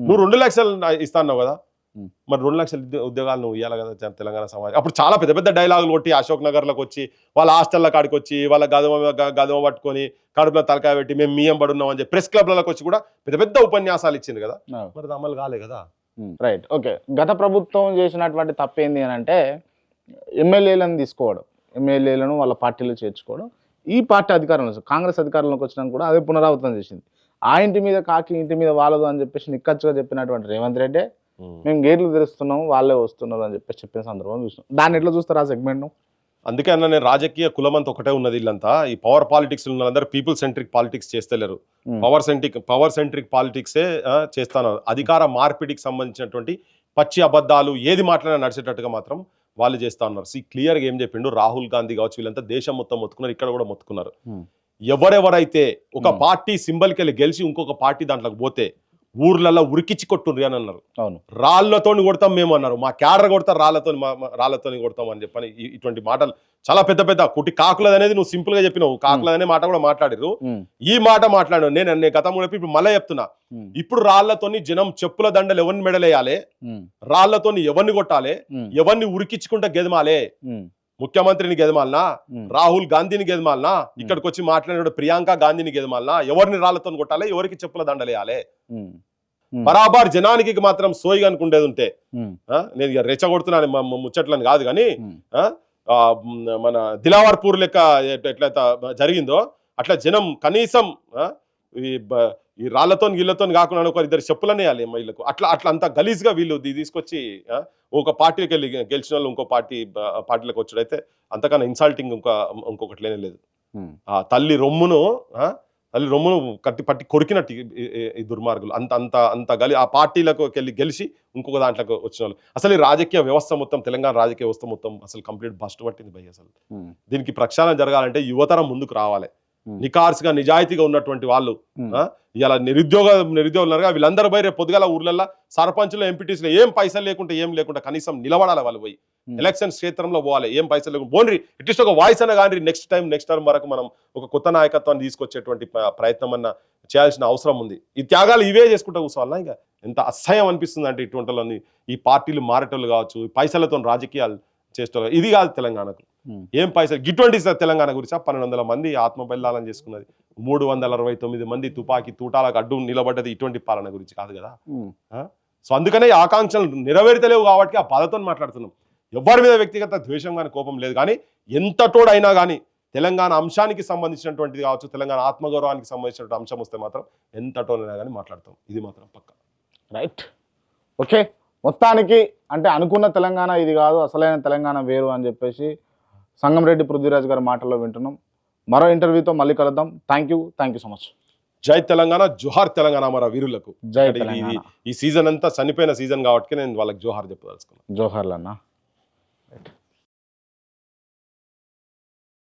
నువ్వు 2 లక్షలు ఇస్తా అన్నావు కదా, మరి 2 లక్షల ఉద్యోగాలు నువ్వు ఇవ్వాలి కదా తెలంగాణ సమాజం. అప్పుడు చాలా పెద్ద పెద్ద డైలాగులు కొట్టి అశోక్ నగర్లోకి వచ్చి వాళ్ళ హాస్టల్ల కాడికి వచ్చి వాళ్ళ గదమ పట్టుకొని కడుపులో తలకాయ పెట్టి మేము మీయం పడున్నాం అని చెప్పి ప్రెస్ క్లబ్లకు వచ్చి కూడా పెద్ద పెద్ద ఉపన్యాసాలు ఇచ్చింది కదా, మరి అమలు కాలే కదా. రైట్. ఓకే, గత ప్రభుత్వం చేసినటువంటి తప్పేంది అని అంటే ఎమ్మెల్యేలను తీసుకోవడం, ఎమ్మెల్యేలను వాళ్ళ పార్టీలో చేర్చుకోవడం. ఈ పార్టీ అధికారంలో, కాంగ్రెస్ అధికారంలోకి వచ్చినా కూడా అదే పునరావృతం చేసింది. ఆ ఇంటి మీద కాకి ఇంటి మీద వాలదు అని చెప్పేసి నిక్కచ్చుగా చెప్పినటువంటి రేవంత్ రెడ్డి మేము గేట్లు తెరుస్తున్నాము వాళ్ళే వస్తున్నారు అని చెప్పేసి చెప్పిన సందర్భం చూసినాం. దాన్ని ఎట్లా చూస్తారు ఆ సెగ్మెంట్ను? అందుకే అన్న నేను రాజకీయ కులమంతా ఒకటే ఉన్నది. వీళ్ళంతా ఈ పవర్ పాలిటిక్స్ ఉన్నందరూ పీపుల్ సెంట్రిక్ పాలిటిక్స్ చేస్తలేరు. పవర్ సెంట్రిక్ పాలిటిక్సే చేస్తాను. అధికార మార్పిడికి సంబంధించినటువంటి పచ్చి అబద్ధాలు ఏది మాట్లాడినా నడిచేటట్టుగా మాత్రం వాళ్ళు చేస్తా ఉన్నారు. క్లియర్గా ఏం చెప్పిండు రాహుల్ గాంధీ కావచ్చు, వీళ్ళంతా దేశం మొత్తం మొత్తుకున్నారు, ఇక్కడ కూడా మొత్తుకున్నారు. ఎవరెవరైతే ఒక పార్టీ సింబల్కి వెళ్ళి గెలిచి ఇంకొక పార్టీ దాంట్లోకి పోతే ఊర్లలో ఉరికిచ్చి కొట్టుండ్రి అని అన్నారు. రాళ్లతో కొడతాం మేము అన్నారు. మా క్యాడర్ కొడతారు, రాళ్లతో కొడతాం అని చెప్పని ఇటువంటి మాటలు చాలా పెద్ద పెద్ద కుట్టి కాకులది అనేది నువ్వు సింపుల్ గా చెప్పినావు. కాకులదనే మాట కూడా మాట్లాడారు. ఈ మాట మాట్లాడాను నేను గతంలో చెప్పి ఇప్పుడు మళ్ళీ చెప్తున్నా. ఇప్పుడు రాళ్లతోని జనం చెప్పుల దండలు ఎవరిని మెడలేయాలి, రాళ్లతోని ఎవరిని కొట్టాలి, ఎవరిని ఉరికిచ్చుకుంటా గెదమాలే. ముఖ్యమంత్రిని గెదమాలనా, రాహుల్ గాంధీని గెదమాలనా, ఇక్కడికి వచ్చి మాట్లాడిన ప్రియాంక గాంధీని గెదమాలనా, ఎవరిని రాళ్లతో కొట్టాలి, ఎవరికి చెప్పుల దండలేయాలి. బరాబర్ జనానికి మాత్రం సోయిగా అనుకుండేది ఉంటే నేను ఇక రెచ్చగొడుతున్నాను ముచ్చట్లని కాదు. కానీ మన దిలావర్పూర్ లెక్క ఎట్లయితే జరిగిందో అట్లా జనం కనీసం ఈ రాళ్లతో గిళ్ళతో కాకుండా ఒక 2 చెప్పులనే వేయాలి వీళ్ళకు. అట్లా అంత గలీజ్గా వీళ్ళు తీసుకొచ్చి ఒక పార్టీకి వెళ్ళి గెలిచిన వాళ్ళు ఇంకో పార్టీలకు వచ్చాడైతే అంతకన్నా ఇన్సల్టింగ్ ఇంకొకటి లేనే లేదు. తల్లి రొమ్మును పట్టి కొరికినట్టు ఈ దుర్మార్గులు అంత ఆ పార్టీలకు వెళ్ళి గెలిచి ఇంకొక దాంట్లోకి వచ్చిన వాళ్ళు. అసలు ఈ రాజకీయ వ్యవస్థ మొత్తం, తెలంగాణ రాజకీయ వ్యవస్థ మొత్తం అసలు కంప్లీట్ బస్ట్ పట్టింది భయ్. అసలు దీనికి ప్రక్షాళన జరగాలంటే యువతరం ముందుకు రావాలి. నికార్స్గా నిజాయితీగా ఉన్నటువంటి వాళ్ళు ఇలా నిరుద్యోగులుగా వీళ్ళందరూ పోయి రేపు పొద్దుగాల ఊర్లలో సర్పంచ్లు ఎంపీటీస్లో ఏం పైసలు లేకుండా కనీసం నిలబడాలి. వాళ్ళు పోయి ఎలక్షన్ క్షేత్రంలో పోవాలి. ఏం పైసలు లేకుండా పోండి, అట్లీస్ట్ ఒక వాయిస్ అన్న కానీ నెక్స్ట్ టర్మ్ వరకు మనం ఒక కొత్త నాయకత్వాన్ని తీసుకొచ్చేటువంటి ప్రయత్నం అన్న చేయాల్సిన అవసరం ఉంది. ఈ త్యాగాలు ఇవే చేసుకుంటూ కూర్చోవాలన్నా ఇక ఎంత అసహ్యం అనిపిస్తుంది అంటే ఇటువంటి ఈ పార్టీలు మారేటోళ్ళు కావచ్చు, పైసలతో రాజకీయాలు చేసేటోళ్ళు. ఇది కాదు తెలంగాణకు. ఏం పైసలు గిటువంటి తెలంగాణ గురించి 1200 మంది ఆత్మబలిదానం చేసుకున్నది, 369 మంది తుపాకీ తూటాలకు అడ్డు నిలబడ్డది ఇటువంటి పాలన గురించి కాదు కదా. సో అందుకనే ఆకాంక్షలు నెరవేర్తలేవు కాబట్టి ఆ బాధతో మాట్లాడుతున్నాం. ఎవరి మీద వ్యక్తిగత ద్వేషం కానీ కోపం లేదు. కానీ ఎంత తోడైనా కానీ తెలంగాణ అంశానికి సంబంధించినటువంటిది కావచ్చు, తెలంగాణ ఆత్మగౌరవానికి సంబంధించినటువంటి అంశం వస్తే మాత్రం ఎంత తోడైనా కానీ మాట్లాడతాం. ఇది మాత్రం పక్క. రైట్. ఓకే, మొత్తానికి అంటే అనుకున్న తెలంగాణ ఇది కాదు, అసలైన తెలంగాణ వేరు అని చెప్పేసి సంగంరెడ్డి పృథ్వీరాజ్ గారి మాటల్లో వింటున్నాం. మరో ఇంటర్వ్యూతో మళ్ళీ కలుద్దాం. Thank you so much. జై తెలంగాణ, జోహార్ తెలంగాణ మన వీరులకు. జై తెలంగాణ. ఈ సీజన్ అంతా చనిపోయిన సీజన్ కాబట్టి నేను వాళ్ళకి జోహార్ చెప్పదలుచుకున్నాను. జోహార్లన్నా.